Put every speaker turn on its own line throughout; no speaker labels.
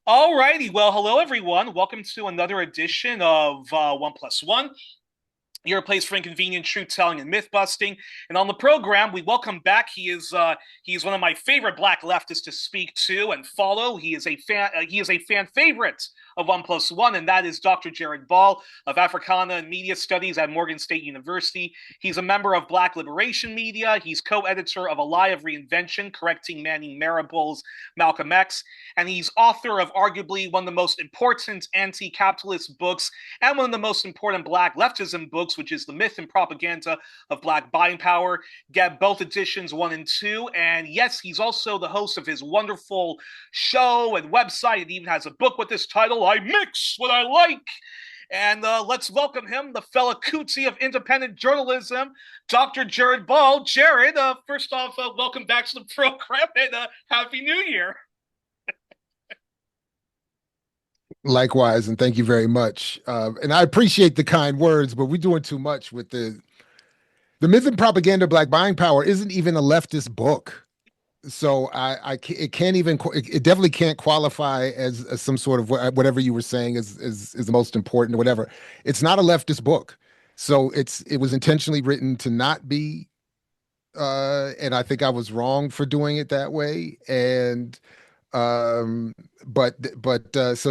All righty. Well, hello, everyone. Welcome to another edition of One Plus One, your place for inconvenient truth telling and myth busting. And on the program, we welcome back. He is one of my favorite black leftists to speak to and follow. He is a fan favorite of One Plus One, and that is Dr. Jared Ball of Africana and Media Studies at Morgan State University. He's a member of Black Liberation Media. He's co-editor of A Lie of Reinvention, Correcting Manning Marable's Malcolm X, and he's author of arguably one of the most important anti-capitalist books and one of the most important black leftism books, which is The Myth and Propaganda of Black Buying Power. Get both editions 1 and 2. And yes, he's also the host of his wonderful show and website. It even has a book with this title, I Mix What I Like. And let's welcome him, the fella cootie of independent journalism, Dr. Jared Ball. Jared, first off, welcome back to the program and Happy New Year.
Likewise, and thank you very much. And I appreciate the kind words, but we're doing too much with the myth and propaganda of Black Buying Power isn't even a leftist book. So it can't even, it definitely can't qualify as some sort of whatever you were saying is the most important or whatever. It's not a leftist book. So it was intentionally written to not be, and I think I was wrong for doing it that way. And so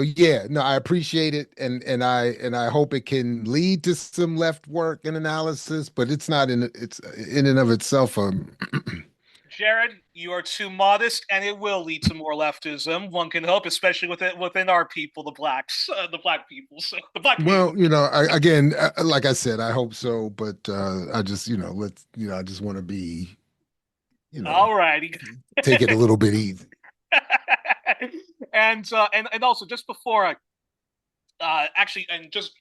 yeah, no, I appreciate it, and I hope it can lead to some left work and analysis, but it's in and of itself.
Jared, you are too modest, and it will lead to more leftism. One can hope, especially within our people, the blacks, the black people. So the black people.
Well, again, like I said, I hope so, but I just, I just want to be,
All righty.
take it a little bit easy.
And also just before I actually, and just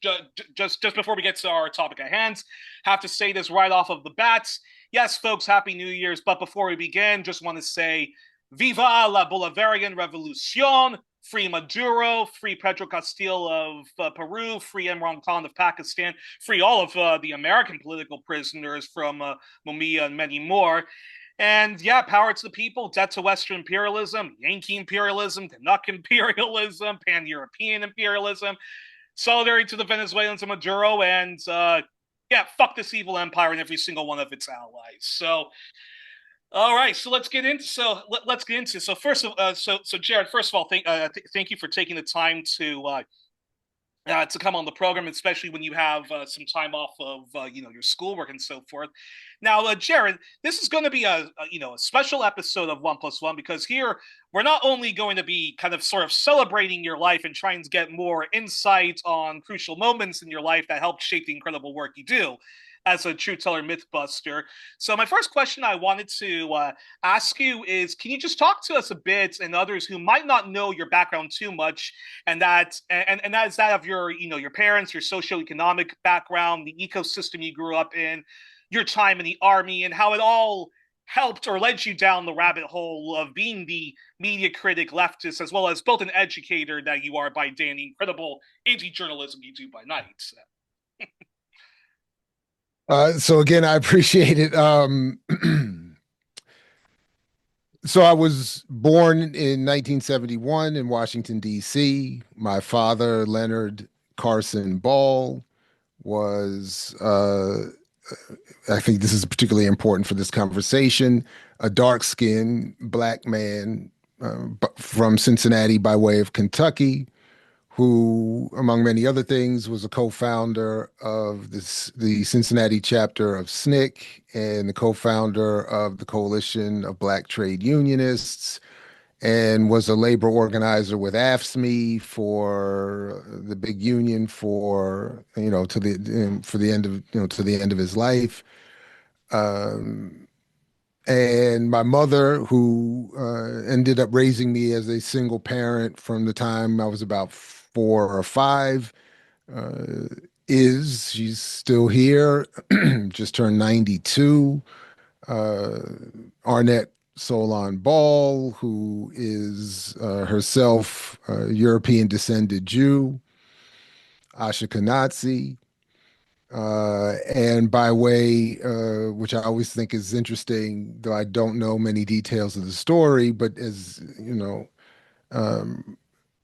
before we get to our topic at hand, have to say this right off of the bats. Yes, folks, Happy New Year's. But before we begin, just want to say, Viva la Bolivarian Revolucion! Free Maduro, free Pedro Castillo of Peru, free Imran Khan of Pakistan, free all of the American political prisoners from Mumia and many more. And yeah, power to the people, debt to Western imperialism, Yankee imperialism, Canuck imperialism, pan-European imperialism, solidarity to the Venezuelans and Maduro, and yeah, fuck this evil empire and every single one of its allies. So, all right, so let's get into so first of so Jared, first of all, thank you for taking the time to come on the program, especially when you have some time off of your schoolwork and so forth. Now, Jared, this is going to be a special episode of One Plus One because here we're not only going to be kind of sort of celebrating your life and trying to get more insight on crucial moments in your life that helped shape the incredible work you do as a truth teller mythbuster. So my first question I wanted to ask you is, can you just talk to us a bit and others who might not know your background too much, and that is that of your parents, your socioeconomic background, the ecosystem you grew up in, your time in the army, and how it all helped or led you down the rabbit hole of being the media critic leftist, as well as both an educator that you are by day and the incredible anti-journalism you do by night.
So again, I appreciate it. So I was born in 1971 in Washington, D.C. My father, Leonard Carson Ball, was, I think this is particularly important for this conversation, a dark-skinned black man from Cincinnati by way of Kentucky, who, among many other things, was a co-founder of the Cincinnati chapter of SNCC and the co-founder of the Coalition of Black Trade Unionists, and was a labor organizer with AFSCME for the big union for to the end of his life. And my mother, who ended up raising me as a single parent from the time I was about 4 or 5, uh, she's still here, just turned 92. Uh, Arnett Solon Ball, who is herself a European descended Jew, Ashkenazi. And by way, which I always think is interesting, though I don't know many details of the story, but um,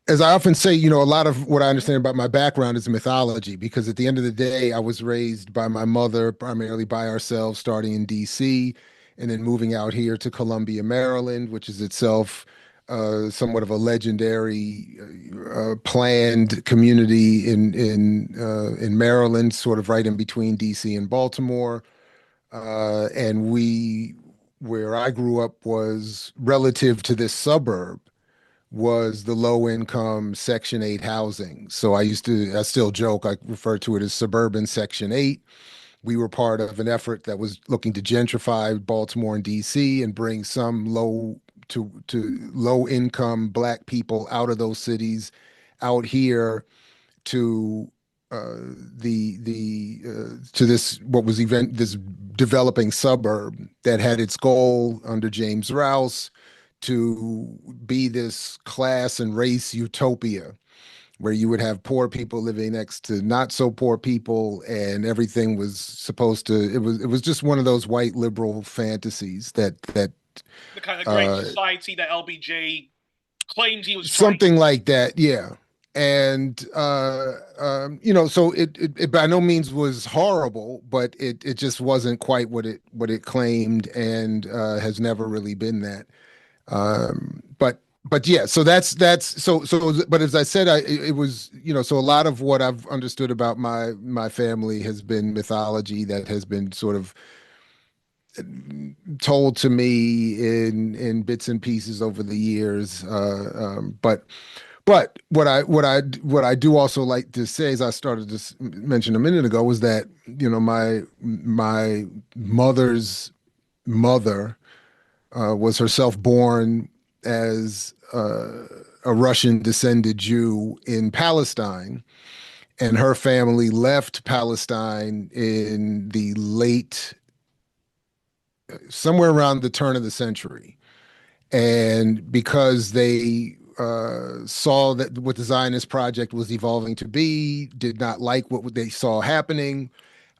as I often say, a lot of what I understand about my background is mythology, because at the end of the day, I was raised by my mother, primarily by ourselves, starting in DC and then moving out here to Columbia, Maryland, which is itself somewhat of a legendary planned community in Maryland, sort of right in between DC and Baltimore. And where I grew up was relative to this suburb was the low income Section 8 housing. So I still joke, I refer to it as suburban Section 8. We were part of an effort that was looking to gentrify Baltimore and DC and bring some to low income Black people out of those cities out here to to this what was this developing suburb that had its goal under James Rouse to be this class and race utopia where you would have poor people living next to not so poor people, and everything was supposed to it was just one of those white liberal fantasies that
The kind of great
uh
society that LBJ claimed he was trying to
something
build.
like that, yeah. And so it by no means was horrible, but it just wasn't quite what it claimed, and has never really been that. But yeah, so but as I said, it was, so a lot of what I've understood about my family has been mythology that has been sort of told to me in bits and pieces over the years. But what I do also like to say, as I started to mention a minute ago, was that my mother's mother was herself born as a Russian descended Jew in Palestine, and her family left Palestine in the late, somewhere around the turn of the century. And because they saw that what the Zionist project was evolving to be, did not like what they saw happening.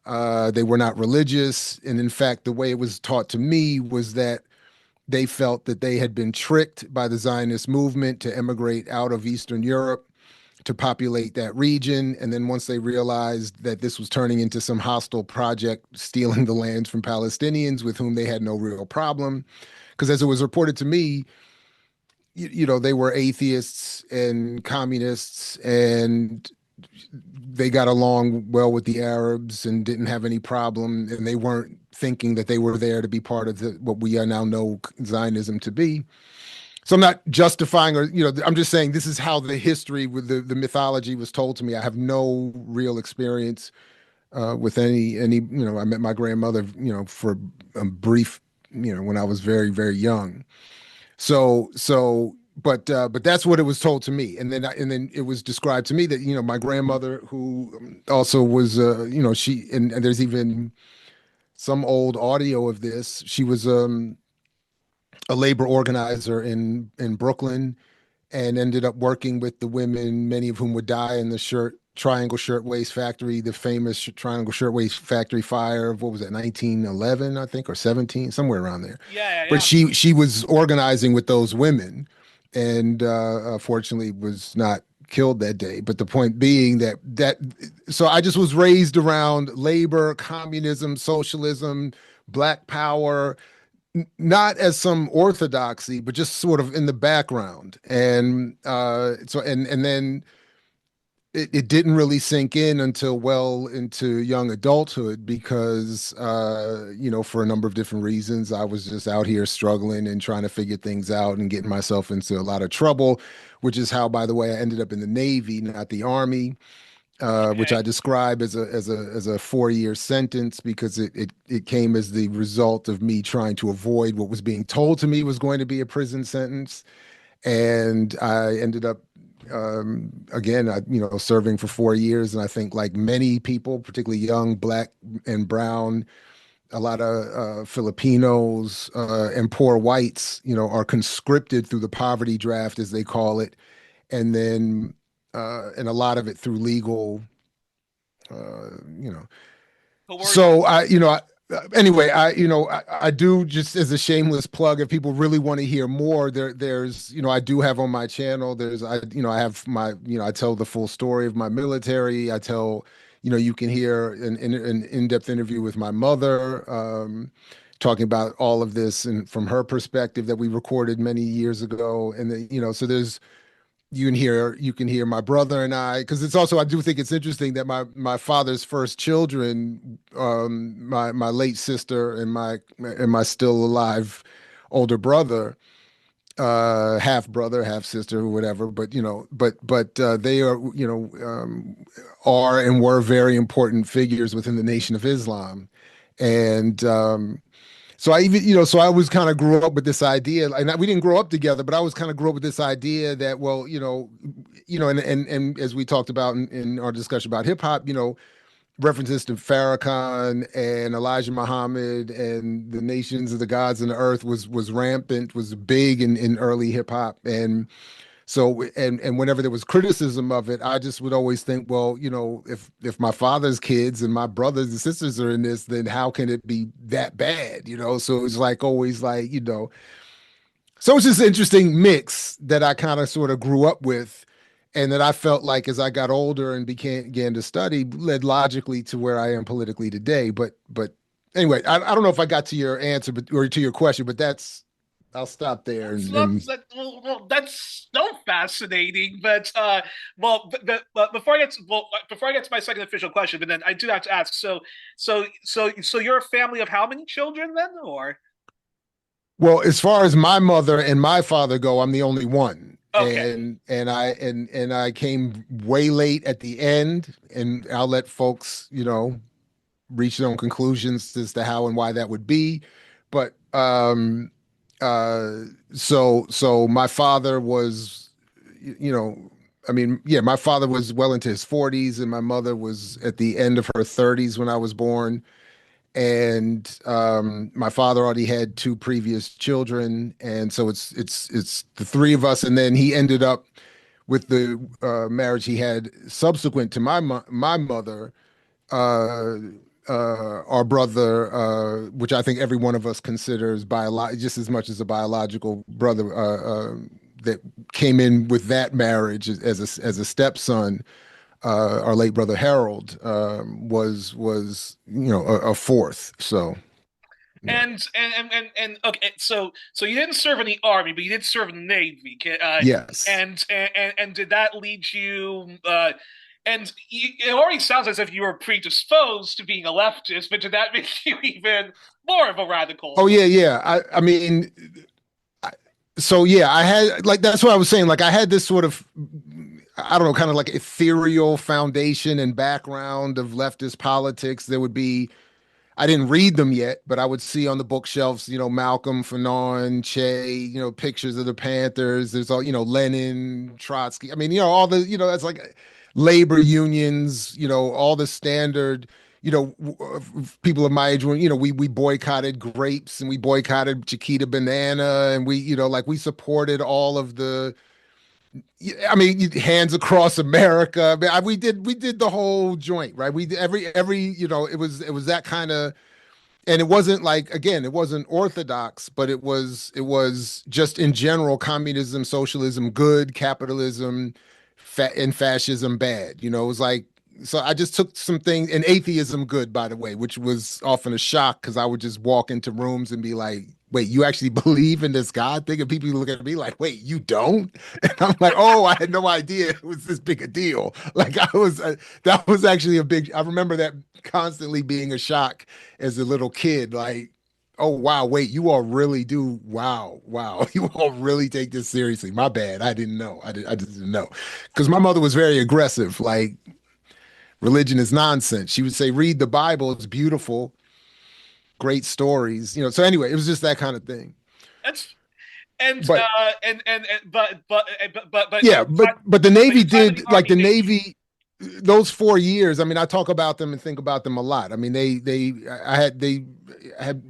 They were not religious. And in fact, the way it was taught to me was that they felt that they had been tricked by the Zionist movement to emigrate out of Eastern Europe to populate that region. And then once they realized that this was turning into some hostile project, stealing the lands from Palestinians with whom they had no real problem. Because as it was reported to me, they were atheists and communists, and they got along well with the Arabs and didn't have any problem. And they weren't thinking that they were there to be part of what we now know Zionism to be. So I'm not justifying, or I'm just saying this is how the history with the mythology was told to me. I have no real experience with any. I met my grandmother, for a brief, when I was very, very young. But that's what it was told to me, and then it was described to me that my grandmother, who also was she, and there's even some old audio of this. She was a labor organizer in Brooklyn, and ended up working with the women, many of whom would die in the Triangle Shirtwaist Factory, the famous Triangle Shirtwaist Factory fire of, what was it, 1911, I think, or 17, somewhere around there.
Yeah, yeah,
But
yeah.
she was organizing with those women, and fortunately was not killed that day. But the point being so I just was raised around labor, communism, socialism, Black power, not as some orthodoxy, but just sort of in the background. And and then it didn't really sink in until well into young adulthood, because for a number of different reasons, I was just out here struggling and trying to figure things out and getting myself into a lot of trouble, which is how, by the way, I ended up in the Navy, not the Army. Which I
Okay.
describe as a 4-year sentence, because it came as the result of me trying to avoid what was being told to me was going to be a prison sentence. And I ended up again, serving for 4 years. And I think, like many people, particularly young Black and brown, a lot of Filipinos and poor whites, are conscripted through the poverty draft, as they call it, and then and a lot of it through legal, uh, you know,
But what were you
So anyway, I do, just as a shameless plug, if people really want to hear more, there's, I do have on my channel, I have my, I tell the full story of my military. I tell, you can hear an in-depth interview with my mother, talking about all of this and from her perspective that we recorded many years ago. And then, so there's, you can hear my brother and I, because it's also, I do think it's interesting that my father's first children, my late sister and my still alive older brother, half brother, half sister, or whatever, but they are, are and were very important figures within the Nation of Islam. And so I even, so I was kind of grew up with this idea, and we didn't grow up together, but I was kind of grew up with this idea that, well, and as we talked about in our discussion about hip hop, references to Farrakhan and Elijah Muhammad and the nations of the gods and the earth was rampant, was big in early hip hop. And so, and whenever there was criticism of it, I just would always think, well, if my father's kids and my brothers and sisters are in this, then how can it be that bad? So it's like always like, so it's just an interesting mix that I kind of sort of grew up with, and that I felt like as I got older and began to study, led logically to where I am politically today. But anyway, I don't know if I got to your answer, or to your question, but I'll stop there.
That's
And
not that. Well, that's so fascinating. But before I get to my second official question, but then I do have to ask. So you're a family of how many children then, or
Well, as far as my mother and my father go, I'm the only one.
okay?
And I came way late at the end, and I'll let folks, reach their own conclusions as to how and why that would be. But so my father was, you know, I mean, yeah, my father was well into his 40s, and my mother was at the end of her 30s when I was born. And my father already had two previous children, and so it's the three of us. And then he ended up with the marriage he had subsequent to my mother, uh, our brother, which I think every one of us considers just as much as a biological brother, that came in with that marriage as a stepson. Our late brother Harold, was a fourth. So yeah.
And so you didn't serve in the army, but you did serve in the navy.
Yes.
And did that lead you? It already sounds as if you were predisposed to being a leftist, but did that make you even more of a
Oh
radical?
yeah, yeah. I mean, I, so yeah, I had, like, that's what I was saying. Like, I had this sort of, I don't know, kind of like ethereal foundation and background of leftist politics. There would be, I didn't read them yet, but I would see on the bookshelves, Malcolm, Fanon, Che, pictures of the Panthers. There's all, Lenin, Trotsky. I mean, all the, that's like labor unions, all the standard, people of my age when, we boycotted grapes, and we boycotted Chiquita banana, and like we supported all of the, I mean, hands across America. I mean, we did the whole joint, right? We did every, it was that kind of, and it wasn't like, again, it wasn't orthodox, but it was just in general, communism, socialism good, capitalism and fascism bad. It was like, so I just took some things, and atheism good, by the way, which was often a shock, because I would just walk into rooms and be like, wait, you actually believe in this God thing? And people look at me like, wait, you don't? And I'm like, oh, I had no idea it was this big a deal. Like, that was actually I remember that constantly being a shock as a little kid. Like, oh, wow, wait, you all really do. Wow, wow. You all really take this seriously. My bad. I didn't know. I just didn't know. Because my mother was very aggressive. Like, religion is nonsense. She would say, read the Bible. It's beautiful, great stories. So anyway, it was just that kind of thing.
That's and
But
and but
yeah, but the
but you
Navy
decided the
did, like,
army
the
made you.
Navy, those 4 years. I mean, I talk about them and think about them a lot. I mean, they had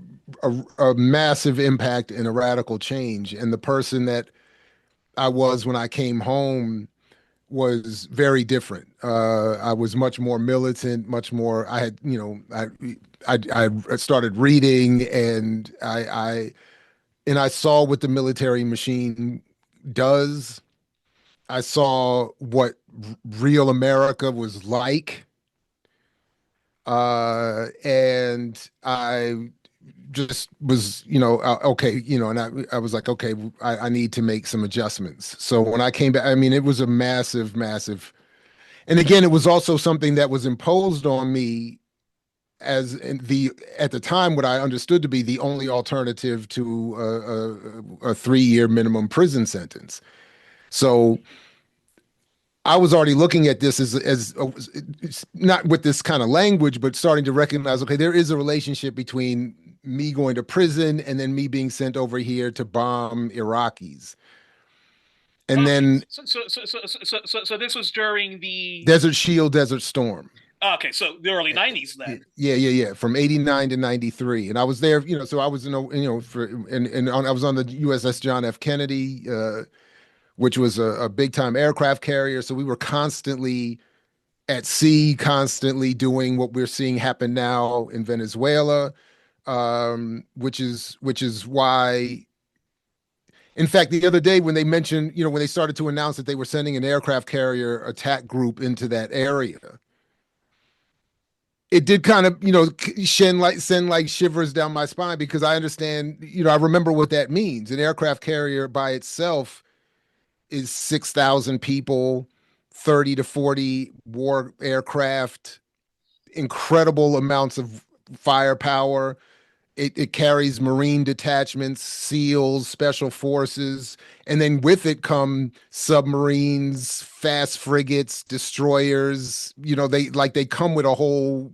a massive impact and a radical change. And the person that I was when I came home, was very different. I was much more militant, much more. I had, I started reading, and I saw what the military machine does. I saw what real America was like, and I just was, okay, and I was like, okay, I need to make some adjustments. So when I came back, I mean, it was a massive, massive, and again, it was also something that was imposed on me as at the time what I understood to be the only alternative to a 3-year minimum prison sentence. So I was already looking at this as not with this kind of language, but starting to recognize, okay, there is a relationship between me going to prison and then me being sent over here to bomb Iraqis. And
Okay,
then
so this was during the
Desert Shield, Desert Storm.
okay, so the early '90s then.
Yeah. From 89 to 93. And I was there, so I was I was on the USS John F. Kennedy, which was a big time aircraft carrier. So we were constantly at sea, constantly doing what we're seeing happen now in Venezuela, which is why. In fact, the other day when they mentioned, when they started to announce that they were sending an aircraft carrier attack group into that area, it did kind of, send like shivers down my spine because I understand, I remember what that means. An aircraft carrier by itself is 6,000 people, 30 to 40 war aircraft, incredible amounts of firepower. It carries Marine detachments, SEALs, special forces, and then with it come submarines, fast frigates, destroyers. They come with a whole,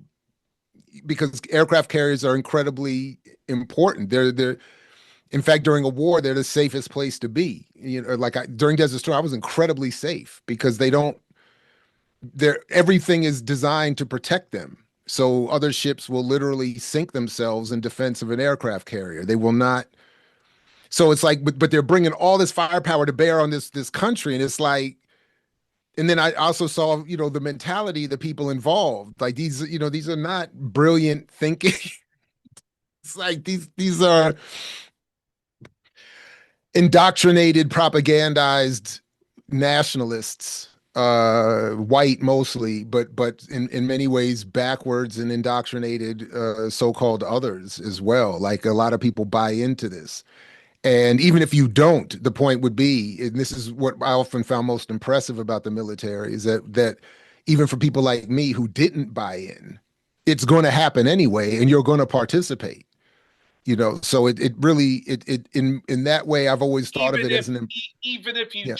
because aircraft carriers are incredibly important. They're in fact, during a war, they're the safest place to be. During Desert Storm, I was incredibly safe because everything is designed to protect them. So other ships will literally sink themselves in defense of an aircraft carrier. They will not. So it's like, but they're bringing all this firepower to bear on this country, and it's like. And then I also saw, the mentality of the people involved. Like these are not brilliant thinking. It's like these are indoctrinated, propagandized nationalists, white mostly, but in many ways backwards and indoctrinated so-called others as well. Like a lot of people buy into this. And even if you don't, the point would be, and this is what I often found most impressive about the military, is that even for people like me who didn't buy in, it's going to happen anyway, and you're going to participate. So it really in that way I've always thought of
Even
it as
if
an
even if you
yeah.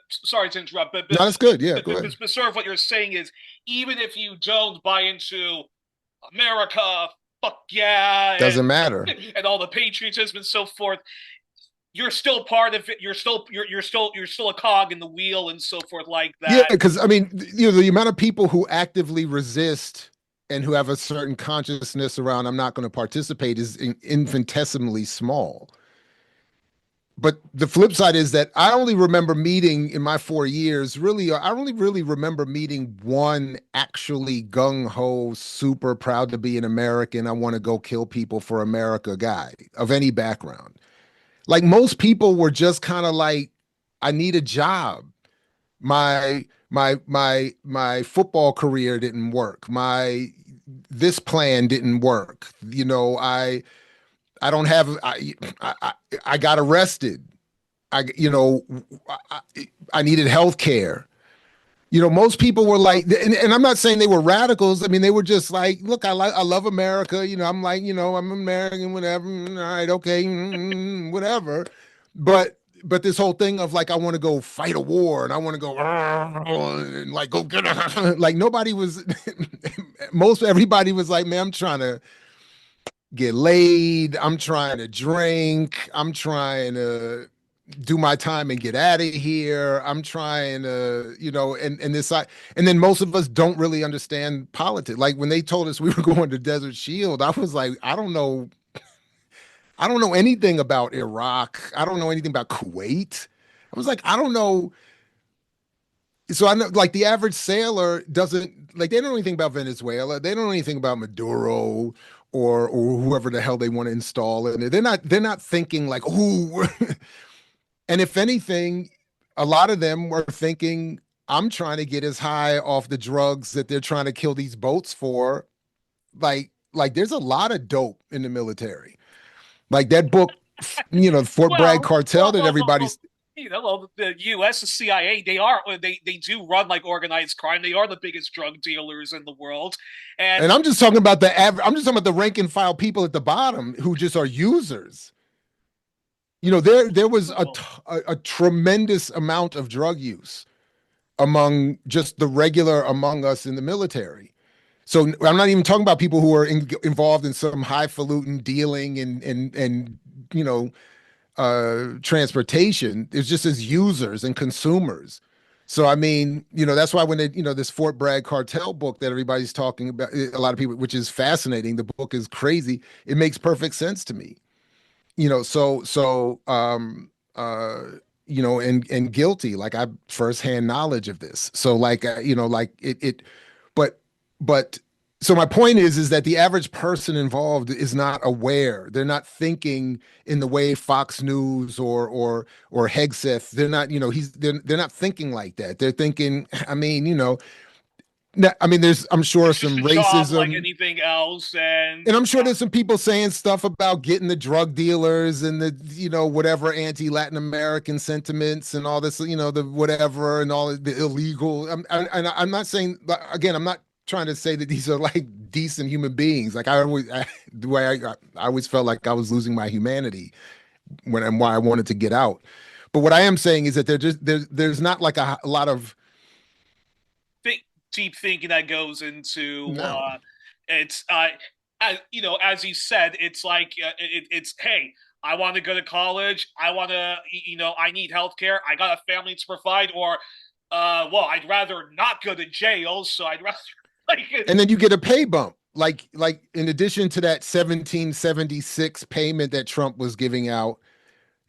sorry to interrupt,
No, that's good. Yeah, go ahead.
but sort of what you're saying is even if you don't buy into America, fuck yeah,
Doesn't matter.
and all the patriotism and so forth, you're still part of it. You're still a cog in the wheel and so forth like
Yeah,
that.
because I mean, the amount of people who actively resist and who have a certain consciousness around I'm not going to participate is infinitesimally small. But the flip side is that I only remember meeting in my 4 years, really, I only really remember meeting one actually gung ho, super proud to be an American. I want to go kill people for America guy of any background. Like most people were just kind of like, I need a job. My football career didn't work. My this plan didn't work. I don't have I got arrested. I you know I, I needed health care. Most people were like, and I'm not saying they were radicals. I mean, they were just like, look, I love America. I'm like, I'm American, whatever. All right, okay, whatever. But this whole thing of like, I want to go fight a war and I want to go and like go get like nobody was, most everybody was like, man, I'm trying to get laid. I'm trying to drink. I'm trying to do my time and get out of here. I'm trying to, and this side, and then most of us don't really understand politics. Like when they told us we were going to Desert Shield, I was like, I don't know anything about Iraq. I don't know anything about Kuwait. I was like, I don't know. So I know, like the average sailor doesn't like they don't know anything about Venezuela. They don't know anything about Maduro or whoever the hell they want to install in it. They're not thinking like, ooh. And if anything, a lot of them were thinking, I'm trying to get as high off the drugs that they're trying to kill these boats for. Like there's a lot of dope in the military. Like that book, Fort Bragg
Well,
cartel
well,
that
well, well, well,
everybody's.
well, the U.S., the CIA, they do run like organized crime. They are the biggest drug dealers in the world,
And
and
I'm just talking about the average. I'm just talking about the rank and file people at the bottom who just are users. There was a tremendous amount of drug use among just the regular among us in the military. So I'm not even talking about people who are involved in some highfalutin dealing and you know transportation. It's just as users and consumers. So I mean, that's why when this Fort Bragg cartel book that everybody's talking about, a lot of people, which is fascinating. The book is crazy. It makes perfect sense to me. And guilty. Like I firsthand knowledge of this. So like like but but so my point is that the average person involved is not aware. They're not thinking in the way Fox News or Hegseth. They're not, they're not thinking like that. They're thinking, I mean, I mean, I'm sure
it's just
some
a job like
racism,
anything else. And
and I'm sure there's some people saying stuff about getting the drug dealers and the, whatever anti-Latin American sentiments and all this, the whatever and all the illegal. I'm not saying, again, I'm not trying to say that these are like decent human beings. Like the way I always felt like I was losing my humanity when and why I wanted to get out. But what I am saying is that there's not like a lot of
think, deep thinking that goes into
no.
it's as you said, it's like it's hey, I want to go to college. I want to, I need healthcare. I got a family to provide, or well, I'd rather not go to jail, so I'd rather like
And then you get a pay bump. Like in addition to that 1776 payment that Trump was giving out,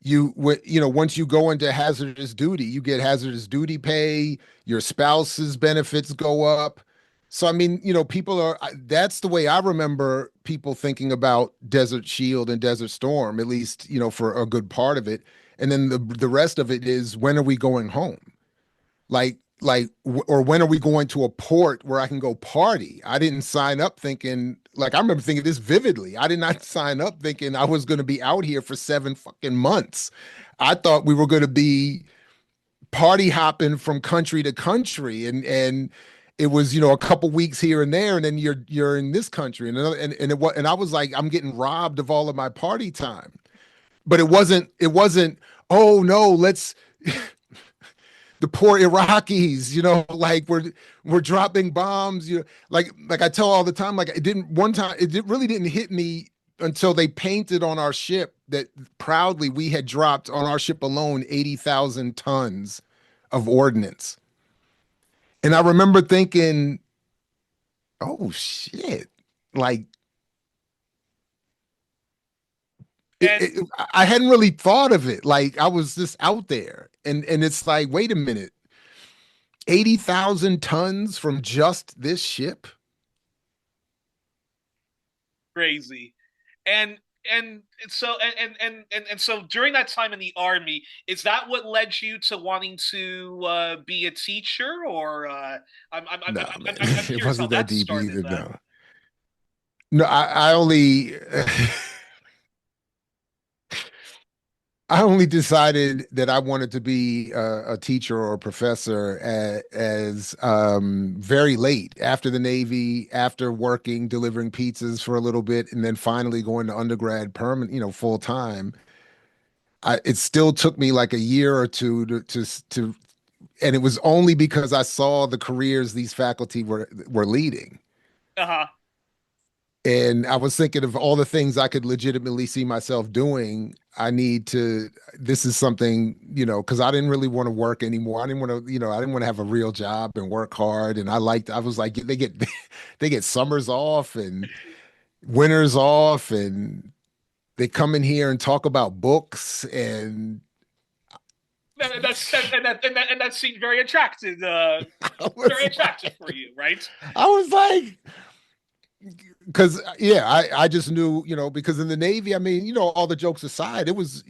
once you go into hazardous duty, you get hazardous duty pay, your spouse's benefits go up. So I mean, people that's the way I remember people thinking about Desert Shield and Desert Storm, at least, for a good part of it. And then the rest of it is, when are we going home? Or when are we going to a port where I can go party? I didn't sign up thinking, like, I remember thinking this vividly. I did not sign up thinking I was going to be out here for 7 fucking months. I thought we were going to be party hopping from country to country, and it was, a couple weeks here and there, and then you're in this country, and I was like, I'm getting robbed of all of my party time. But it wasn't, oh no, let's the poor Iraqis, like we're dropping bombs, like I tell all the time, like it didn't one time, really didn't hit me until they painted on our ship that proudly we had dropped on our ship alone 80,000 tons of ordnance. And I remember thinking, oh shit, like
and
I hadn't really thought of it. Like I was just out there, and it's like, wait a minute, 80,000 tons from just this ship?
crazy. And and so during that time in the army, is that what led you to wanting to be a teacher, or
No, man,
I'm
it
curious how
wasn't that
that
deep
started
either.
then.
No, no, I only, I only decided that I wanted to be a teacher or a professor as very late after the Navy, after working, delivering pizzas for a little bit, and then finally going to undergrad permanent, full time. It still took me like a year or two to, and it was only because I saw the careers these faculty were leading.
Uh-huh.
And I was thinking of all the things I could legitimately see myself doing. This is something, because I didn't really want to work anymore. I didn't want to, I didn't want to have a real job and work hard. And I was like, they get, they get summers off and winters off, and they come in here and talk about books. And
And that seemed very attractive,
I was
very attractive
like,
for you, right?
I was like, because yeah, I just knew, because in the Navy, I mean, all the jokes aside, it was,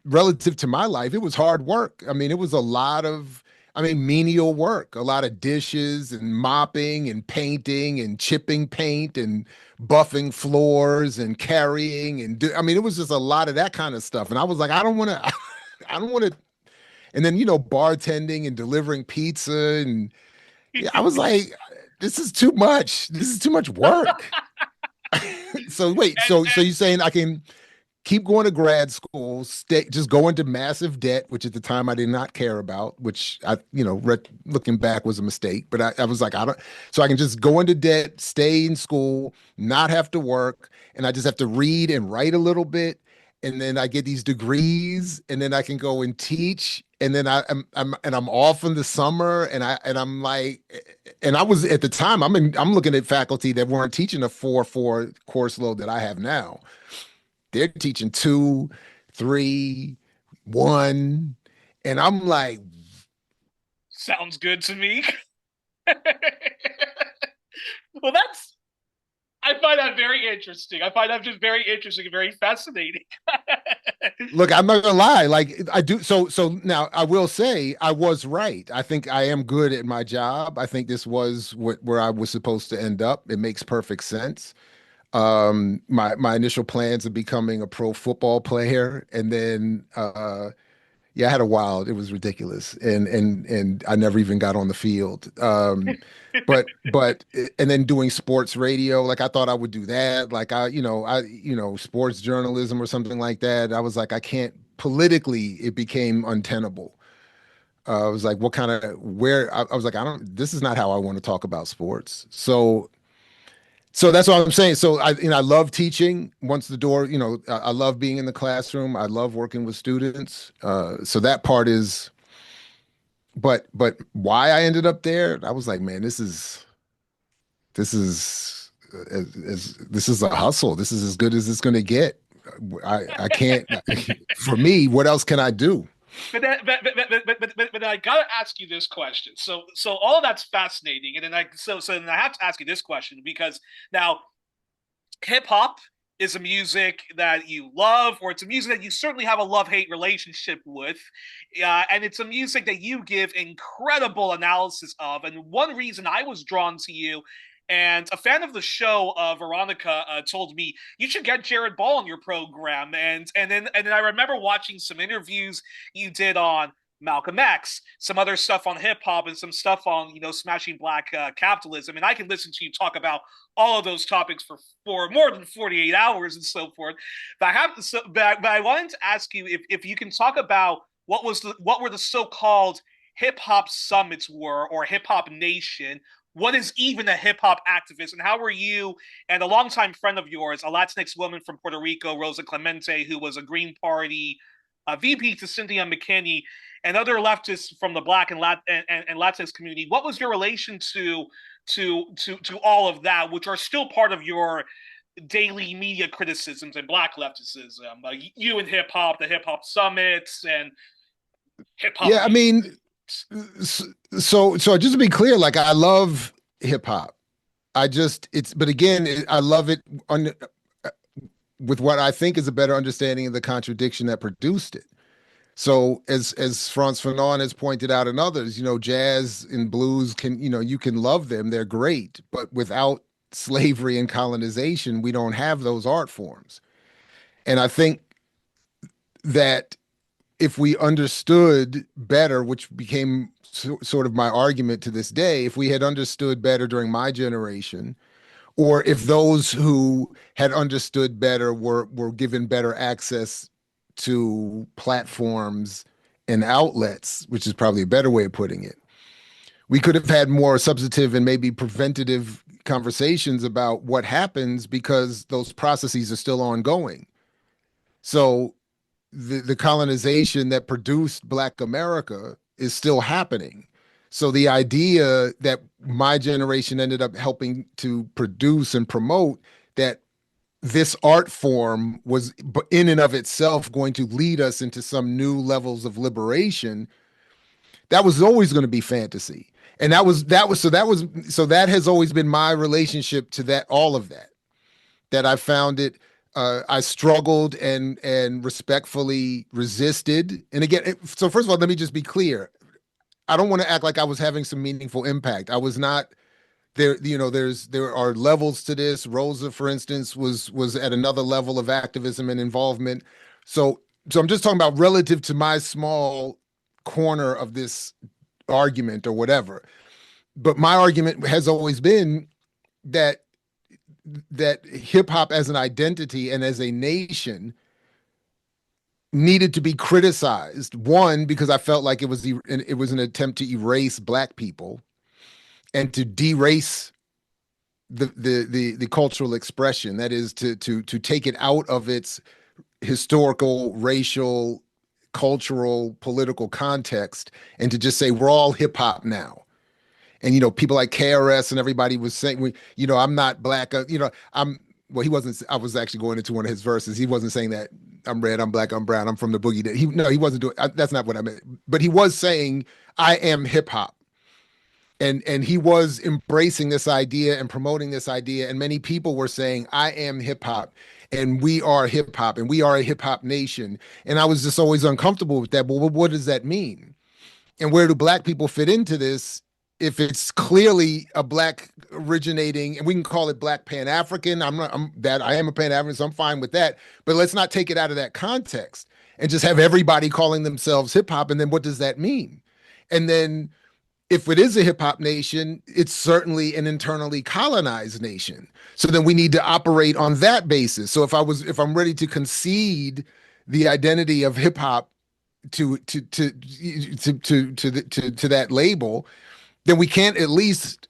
relative to my life, it was hard work. I mean, it was a lot of, I mean, menial work, a lot of dishes and mopping and painting and chipping paint and buffing floors and carrying I mean, it was just a lot of that kind of stuff. And I was like, I don't want to, I don't want to. And then, bartending and delivering pizza and yeah, I was like, this is too much. This is too much work. So wait, so
And
you're saying I can keep going to grad school, stay, just go into massive debt, which at the time I did not care about, which looking back was a mistake. But I was like, I don't, so I can just go into debt, stay in school, not have to work, and I just have to read and write a little bit, and then I get these degrees, and then I can go and teach, and then I'm off in the summer, and I'm like, and I was at the time I'm looking at faculty that weren't teaching a 4-4 course load that I have now. They're teaching 2, 3, 1. And I'm like,
sounds good to me. Well, that's I find that very interesting. I find that just very interesting and very fascinating.
look, I'm not gonna lie. Like I do. So now I will say I was right. I think I am good at my job. I think this was where I was supposed to end up. It makes perfect sense. My initial plans of becoming a pro football player, and then yeah, I had a wild. It was ridiculous, and I never even got on the field. But and then doing sports radio, like I thought I would do that. Like sports journalism or something like that. I was like, I can't. Politically, it became untenable. I was like, what kind of where? I was like, I don't. This is not how I want to talk about sports. So that's what I'm saying. So I love teaching. Once the door, I love being in the classroom. I love working with students. So that part is, but why I ended up there, I was like, man, this is a hustle. This is as good as it's going to get. I can't. For me, what else can I do?
But I gotta ask you this question. So all of that's fascinating, and then I have to ask you this question because now hip hop is a music that you love, or it's a music that you certainly have a love hate relationship with. And it's a music that you give incredible analysis of. And one reason I was drawn to you, and a fan of the show, Veronica, told me you should get Jared Ball on your program. And then I remember watching some interviews you did on Malcolm X, some other stuff on hip hop, and some stuff on smashing black capitalism. And I can listen to you talk about all of those topics for more than 48 hours and so forth. But I wanted to ask you if you can talk about what were the so-called hip hop summits were, or hip hop nation. What is even a hip hop activist, and how were you and a longtime friend of yours, a Latinx woman from Puerto Rico, Rosa Clemente, who was a Green Party VP to Cynthia McKinney, and other leftists from the Black and Latinx community? What was your relation to all of that, which are still part of your daily media criticisms and Black leftism? You and hip hop, the hip hop summits, and hip hop.
Yeah, I mean, so just to be clear, like I love hip hop. But again, I love it with what I think is a better understanding of the contradiction that produced it. So as Frantz Fanon has pointed out and others, jazz and blues you can love them, they're great, but without slavery and colonization, we don't have those art forms. And I think that if we understood better, which became sort of my argument to this day, if we had understood better during my generation, or if those who had understood better were given better access to platforms and outlets, which is probably a better way of putting it, we could have had more substantive and maybe preventative conversations about what happens because those processes are still ongoing. So the colonization that produced Black America is still happening. So the idea that my generation ended up helping to produce and promote, that this art form was in and of itself going to lead us into some new levels of liberation, that was always going to be fantasy. And that has always been my relationship to that, all of that, that I found it, I struggled and respectfully resisted. And again, so first of all, let me just be clear. I don't want to act like I was having some meaningful impact. I was not there. There are levels to this. Rosa, for instance, was at another level of activism and involvement. So I'm just talking about relative to my small corner of this argument or whatever. But my argument has always been that hip hop as an identity and as a nation needed to be criticized. One, because I felt like it was an attempt to erase black people and to derace the cultural expression. That is to take it out of its historical, racial, cultural, political context and to just say we're all hip hop now. And people like KRS and everybody was saying, I'm not black. I'm well. He wasn't. I was actually going into one of his verses. He wasn't saying that I'm red, I'm black, I'm brown, I'm from the boogie. He wasn't doing. That's not what I meant. But he was saying I am hip hop, and he was embracing this idea and promoting this idea. And many people were saying I am hip hop, and we are hip hop, and we are a hip hop nation. And I was just always uncomfortable with that. But what does that mean? And where do black people fit into this? If it's clearly a black originating, and we can call it black Pan-African, I am a Pan-African, so I'm fine with that. But let's not take it out of that context and just have everybody calling themselves hip hop. And then what does that mean? And then if it is a hip hop nation, it's certainly an internally colonized nation. So then we need to operate on that basis. So if I'm ready to concede the identity of hip hop to that label, then we can't at least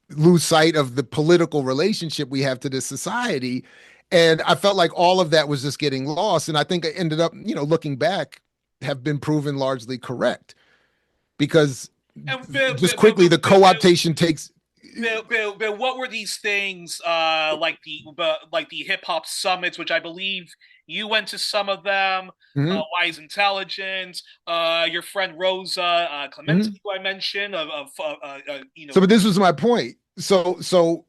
lose sight of the political relationship we have to this society. And I felt like all of that was just getting lost. And I think I ended up, looking back, have been proven largely correct. Because just quickly, the co-optation takes.
But what were these things like the hip hop summits, which I believe you went to some of them?
Mhm,
Wise Intelligence, your friend Rosa Clemente,
mhm.
who I mentioned,
So, but this was my point. So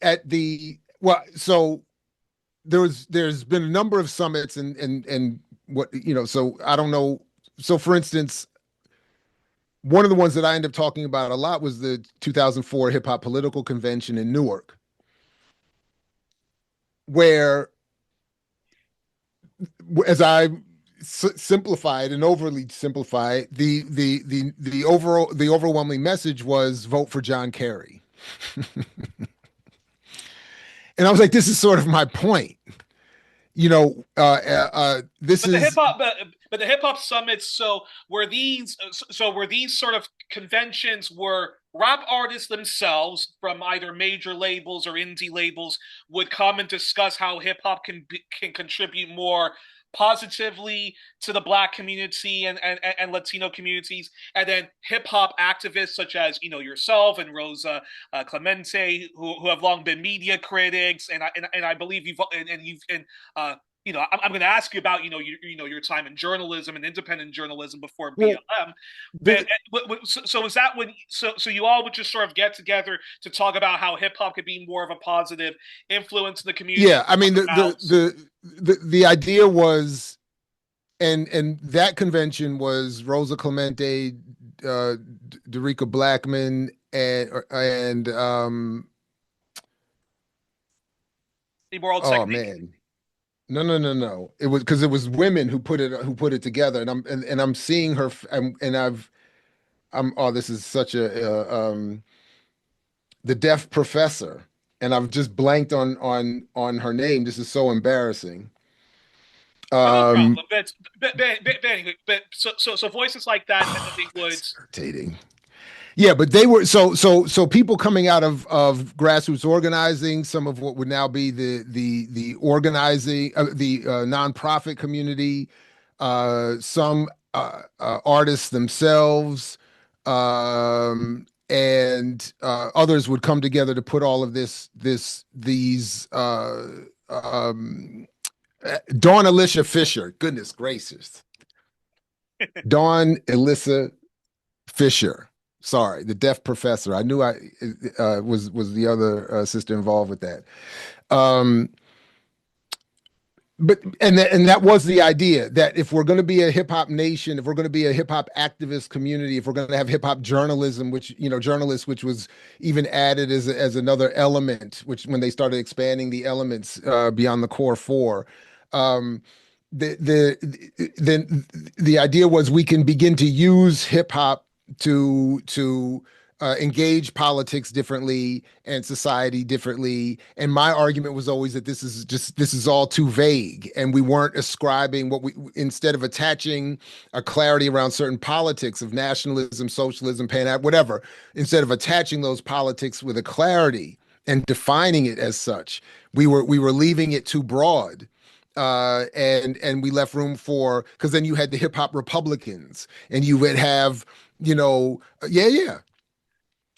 at the well, so there's been a number of summits and what so I don't know. So for instance, one of the ones that I end up talking about a lot was the 2004 Hip Hop Political Convention in Newark, where, as I simplified and overly simplified, the overwhelming message was vote for John Kerry. And I was like, this is sort of my point. This
but the hip
is.
hop, but the hip hop summits. So were these sort of conventions were rap artists themselves from either major labels or indie labels would come and discuss how hip hop can contribute more positively to the black community and Latino communities, and then hip hop activists such as yourself and Rosa Clemente, who have long been media critics, and I believe I'm going to ask you about your time in journalism and independent journalism before
Well,
BLM.
the,
So is that when so you all would just sort of get together to talk about how hip hop could be more of a positive influence in the community?
yeah, I mean
About
the idea was, and that convention was Rosa Clemente, Derica Blackman, and
the world
oh
segment.
man, no. It was because it was women who put it together, and I'm seeing her, and I'm oh, this is such the deaf professor, and I've just blanked on her name. This is so embarrassing.
No
Um,
problem. So voices like that, and then they would.
that's irritating. Yeah, but they were so people coming out of grassroots organizing, some of what would now be the organizing the nonprofit community, some artists themselves, and others would come together to put all of these Dawn Alicia Fisher. Goodness gracious. Dawn Alyssa Fisher. Sorry, the deaf professor. I knew I was the other sister involved with that. Um, but and that was the idea that if we're going to be a hip hop nation, if we're going to be a hip hop activist community, if we're going to have hip hop journalism, which journalists, which was even added as another element, which when they started expanding the elements beyond the core four, um, the idea was we can begin to use hip hop to engage politics differently and society differently. And my argument was always that this is all too vague, and we weren't ascribing what we instead of attaching a clarity around certain politics of nationalism, socialism, pan whatever, instead of attaching those politics with a clarity and defining it as such, we were leaving it too broad. And we left room for because then you had the hip hop Republicans, and you would have, yeah.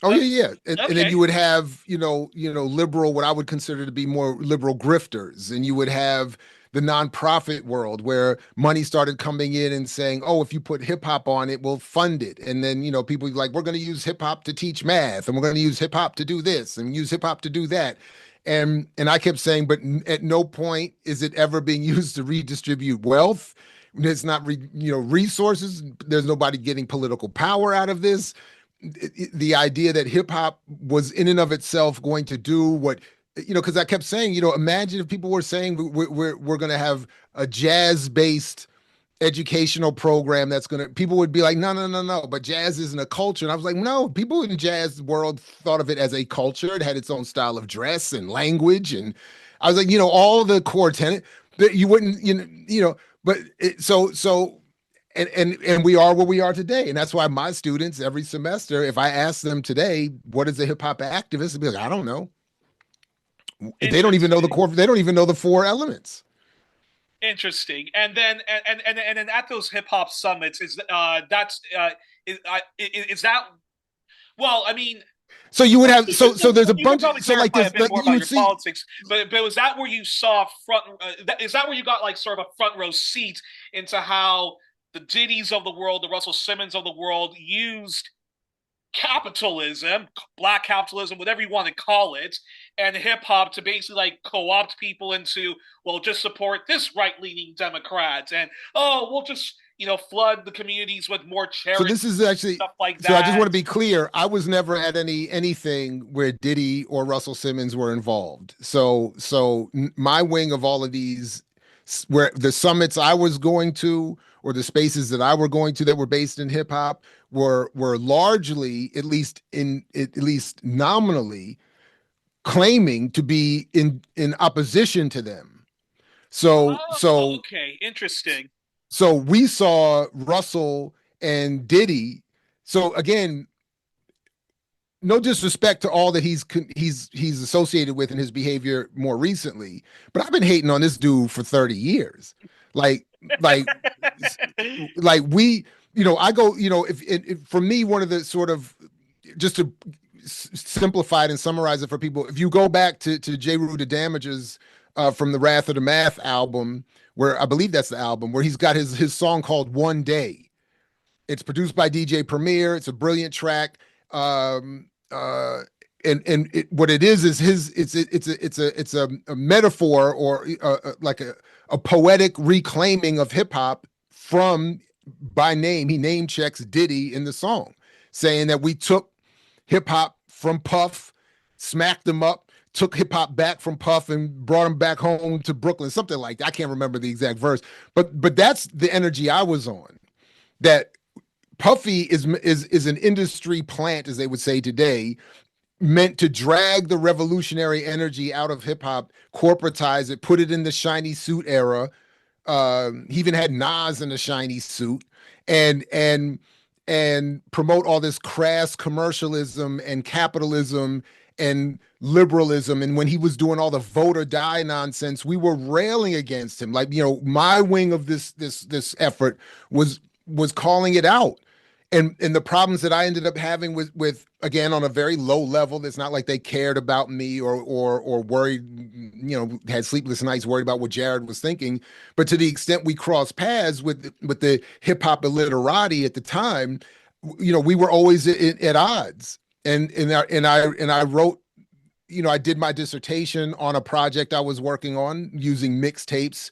Oh yeah, yeah, and then
Okay.
you would have, liberal, what I would consider to be more liberal grifters, and you would have the nonprofit world where money started coming in and saying, "Oh, if you put hip hop on it, we'll fund it." And then people like, "We're going to use hip hop to teach math, and we're going to use hip hop to do this, and use hip hop to do that." And I kept saying, but at no point is it ever being used to redistribute wealth. It's not, resources. There's nobody getting political power out of this. The idea that hip hop was in and of itself going to do what, because I kept saying, imagine if people were saying we're going to have a jazz based educational program that's going to, people would be like, no, no, no, no, but jazz isn't a culture. And I was like, no, people in jazz world thought of it as a culture. It had its own style of dress and language. And I was like, all the core tenet that you wouldn't, but and we are where we are today. And that's why my students every semester, if I ask them today, what is a hip hop activist? They'll be like, I don't know. They don't even know the
Interesting.
core, they don't even know the four elements.
Interesting. And then at those hip hop summits, is that well? I mean,
So you would have so there's a
you can
bunch
probably
so like
clarify a
this
bit more
you
about
would
your
see.
politics, but was that where you saw front? Is that where you got like sort of a front row seat into how the Diddy's of the world, the Russell Simmons of the world, used capitalism, black capitalism, whatever you want to call it, and hip hop to basically like co-opt people into, well, just support this right-leaning Democrat, and oh, we'll just flood the communities with more
So
charity
this is actually
stuff like
so I just want
that.
to be clear. I was never at anything where Diddy or Russell Simmons were involved. So my wing of all of these, where the summits I was going to or the spaces that I were going to that were based in hip hop were largely, at least nominally, claiming to be in opposition to them. So
Oh,
so
okay, interesting.
so we saw Russell and Diddy. So again, no disrespect to all that he's associated with in his behavior more recently, but I've been hating on this dude for 30 years. Like like like we, I go, if for me, one of the sort of, just to simplify it and summarize it for people, if you go back to J. Rue the Damages from the Wrath of the Math album, where I believe that's the album where he's got his song called One Day. It's produced by DJ Premier. It's a brilliant track. What it is his it's a metaphor, or like a poetic reclaiming of hip hop from, by name. He name checks Diddy in the song, saying that we took hip hop from Puff, smacked him up, took hip hop back from Puff and brought him back home to Brooklyn, something like that. I can't remember the exact verse, but that's the energy I was on. That Puffy is an industry plant, as they would say today, meant to drag the revolutionary energy out of hip hop, corporatize it, put it in the shiny suit era. He even had Nas in a shiny suit, and and and promote all this crass commercialism and capitalism and liberalism. And when he was doing all the vote or die nonsense, we were railing against him. Like, my wing of this effort was calling it out. and the problems that I ended up having with again on a very low level. It's not like they cared about me or worried, had sleepless nights worried about what Jared was thinking. But to the extent we crossed paths with the hip hop illiterati at the time, we were always at odds. And I wrote, I did my dissertation on a project I was working on using mixtapes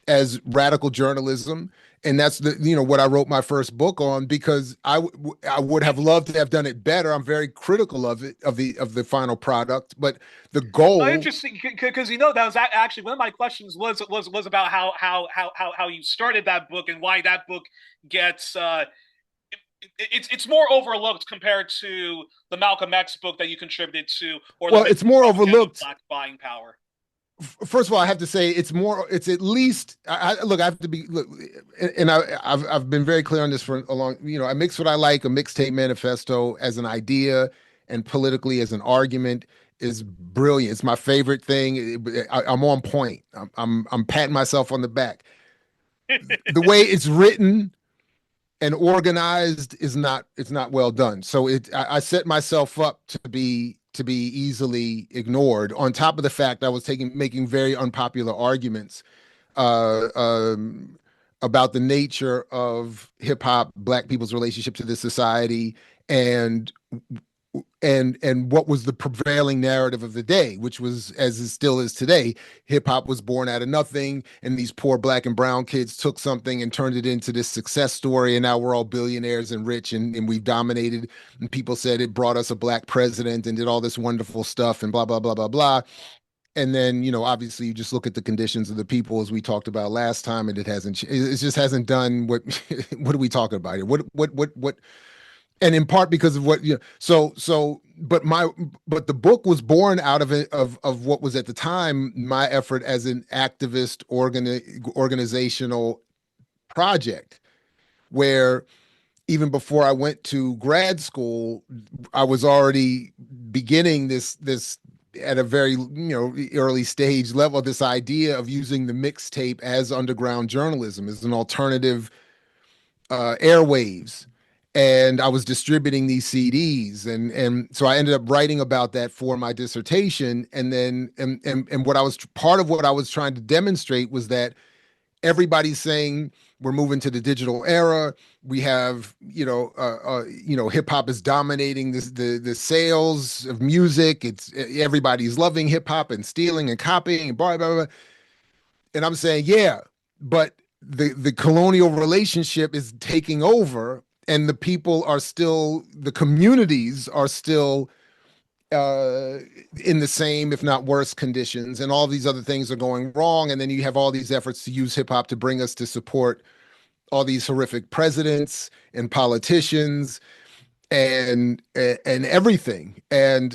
as radical journalism, and that's what I wrote my first book on, because I would have loved to have done it better. I'm very critical of it, of the final product, but the
Oh,
goal.
interesting, because that was actually one of my questions was about how you started that book and why that book gets it's more overlooked compared to the Malcolm X book that you contributed to, or the
Well,
myth
it's
and
more
propaganda of
overlooked.
black buying power.
First of all, I have to say it's at least, look, I have to be, look, and I've been very clear on this for a long, I mix what I like, a mixtape manifesto as an idea and politically as an argument is brilliant. It's my favorite thing. I'm on point. I'm patting myself on the back. The way it's written and organized is not, it's not well done. So I set myself up to be easily ignored. On top of the fact I was making very unpopular arguments uh, um, about the nature of hip hop, Black people's relationship to this society, and and what was the prevailing narrative of the day, which was, as it still is today, hip hop was born out of nothing, and these poor Black and brown kids took something and turned it into this success story, and now we're all billionaires and rich, and we've dominated. And people said it brought us a Black president and did all this wonderful stuff and blah blah blah blah blah. And then, obviously, you just look at the conditions of the people, as we talked about last time, and it just hasn't done what. What are we talking about here? What? And in part because of what, but the book was born out of it, of what was at the time my effort as an activist organizational project, where even before I went to grad school, I was already beginning this at a very, early stage level, this idea of using the mixtape as underground journalism, as an alternative airwaves. And I was distributing these CDs, and so I ended up writing about that for my dissertation. And then and what I was part of what I was trying to demonstrate was that everybody's saying we're moving to the digital era. We have, hip hop is dominating the sales of music. It's everybody's loving hip hop and stealing and copying and blah blah blah. And I'm saying, yeah, but the colonial relationship is taking over, and the communities are still uh, in the same, if not worse, conditions, and all these other things are going wrong. And then you have all these efforts to use hip hop to bring us to support all these horrific presidents and politicians and everything. Uh,
And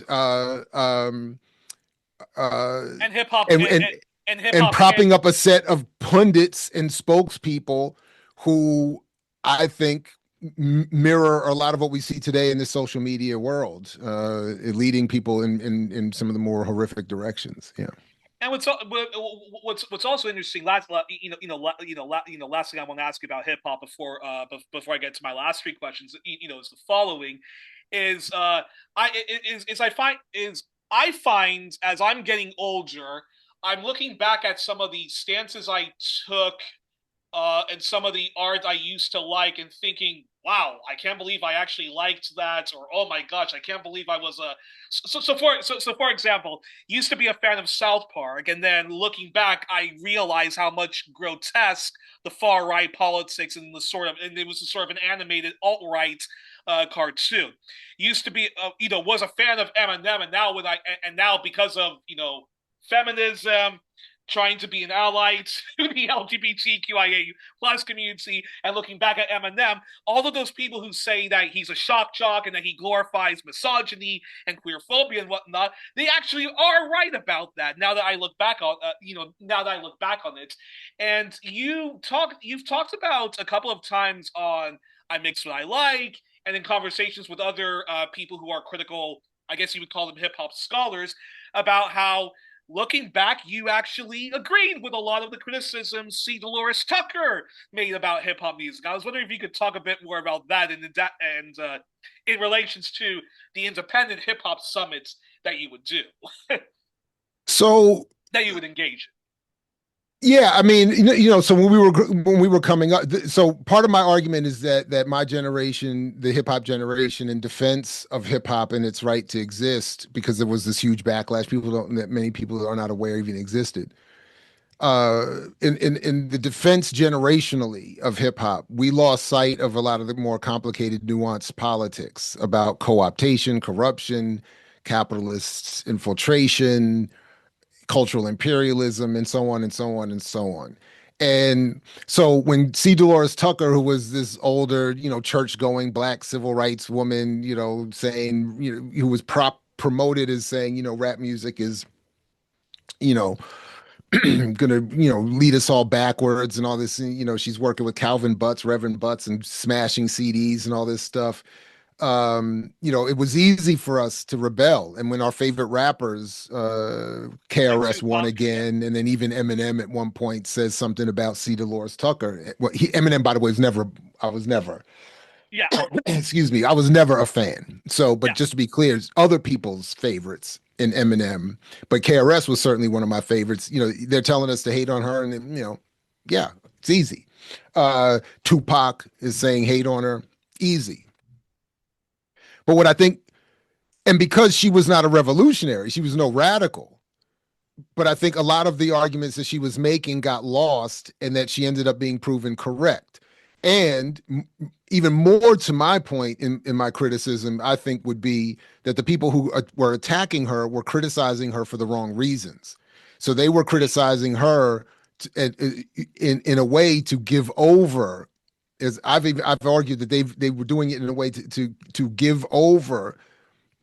hip hop
and and
and hip
and
hop can
propping up a set of pundits and spokespeople who I think mirror a lot of what we see today in the social media world, leading people in some of the more horrific directions. Yeah.
and what's also interesting, last thing I want to ask you about hip hop before I get to my last three questions, is the following: is I find as I'm getting older, I'm looking back at some of the stances I took and some of the art I used to like, and thinking, "Wow, I can't believe I actually liked that," or "Oh my gosh, I can't believe I was a." For example, used to be a fan of South Park, and then looking back, I realized how much grotesque the far right politics and and it was a sort of an animated alt right cartoon. Used to be, was a fan of Eminem, and now because of feminism, trying to be an ally to the LGBTQIA plus community, and looking back at Eminem, all of those people who say that he's a shock jock and that he glorifies misogyny and queerphobia and whatnot, they actually are right about that. Now that I look back on, it, and you've talked about a couple of times on I Mix What I Like, and in conversations with other people who are critical, I guess you would call them hip hop scholars, about how looking back, you actually agreed with a lot of the criticisms C. Dolores Tucker made about hip hop music. I was wondering if you could talk a bit more about that in relations to the independent hip hop summits that you would do,
So
that you would engage in.
yeah, I mean, so when we were coming up, so part of my argument is that my generation, the hip hop generation, in defense of hip hop and its right to exist, because there was this huge backlash, that many people are not aware even existed. In the defense generationally of hip hop, we lost sight of a lot of the more complicated, nuanced politics about co-optation, corruption, capitalists, infiltration, cultural imperialism, and so on and so on and so on. And so when C. Dolores Tucker, who was this older, church-going black civil rights woman, saying, who was promoted as saying, rap music is, you know, gonna, lead us all backwards and all this, she's working with Calvin Butts, Reverend Butts, and smashing CDs and all this stuff. It was easy for us to rebel. And when our favorite rappers,
Like
KRS One
Tupac, yeah.
again, and then even Eminem at one point says something about C. Dolores Tucker. Well, Eminem, by the way, I was never,
Yeah,
excuse me, I was never a fan. So, but
yeah,
just to be clear, it's other people's favorites in Eminem, but KRS was certainly one of my favorites. They're telling us to hate on her, and yeah, it's easy. Tupac is saying hate on her, easy. But what I think, and because she was not a revolutionary, she was no radical. But I think a lot of the arguments that she was making got lost and that she ended up being proven correct. And even more to my point in my criticism, I think would be that the people who were attacking her were criticizing her for the wrong reasons. So they were criticizing her in a way to give over. As I've argued that they were doing it in a way to give over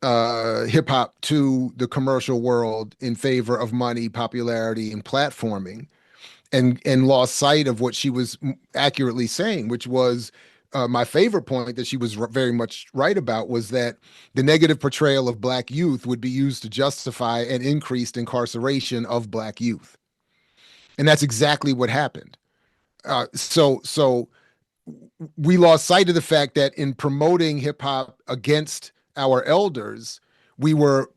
hip hop to the commercial world in favor of money, popularity, and platforming, and lost sight of what she was accurately saying, which was my favorite point that she was very much right about, was that the negative portrayal of black youth would be used to justify an increased incarceration of black youth, and that's exactly what happened. So we lost sight of the fact that in promoting hip hop against our elders, we were,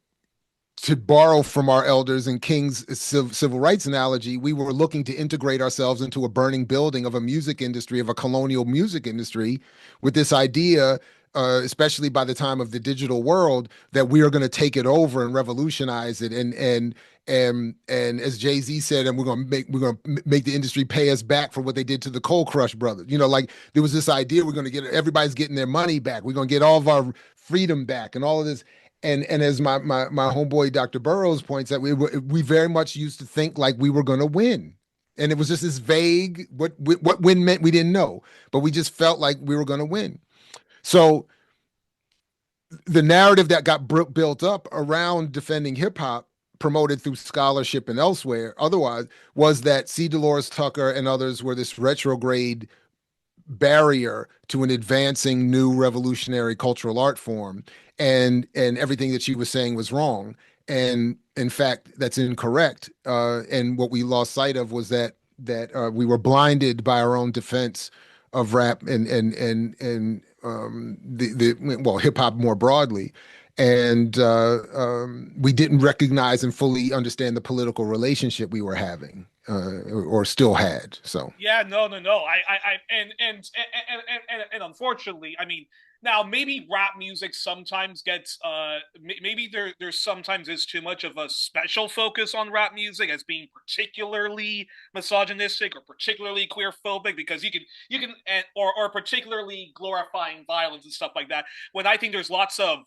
to borrow from our elders in King's civil rights analogy, we were looking to integrate ourselves into a burning building of a music industry, of a colonial music industry, with this idea, especially by the time of the digital world, that we are going to take it over and revolutionize it, and as Jay-Z said, and we're going to make the industry pay us back for what they did to the Cold Crush brothers. Like there was this idea we're going to get, everybody's getting their money back. We're going to get all of our freedom back and all of this. And as my homeboy Dr. Burroughs points out, we very much used to think like we were going to win, and it was just this vague what win meant, we didn't know, but we just felt like we were going to win. So the narrative that got built up around defending hip hop, promoted through scholarship and elsewhere, otherwise, was that C. Dolores Tucker and others were this retrograde barrier to an advancing new revolutionary cultural art form, and everything that she was saying was wrong, and in fact that's incorrect, and what we lost sight of was that we were blinded by our own defense of rap and the well, hip hop more broadly, and we didn't recognize and fully understand the political relationship we were having, or still had. So
yeah. No, no, no. And unfortunately, I mean, now maybe rap music sometimes gets maybe there sometimes is too much of a special focus on rap music as being particularly misogynistic or particularly queer phobic, because you can or particularly glorifying violence and stuff like that, when I think there's lots of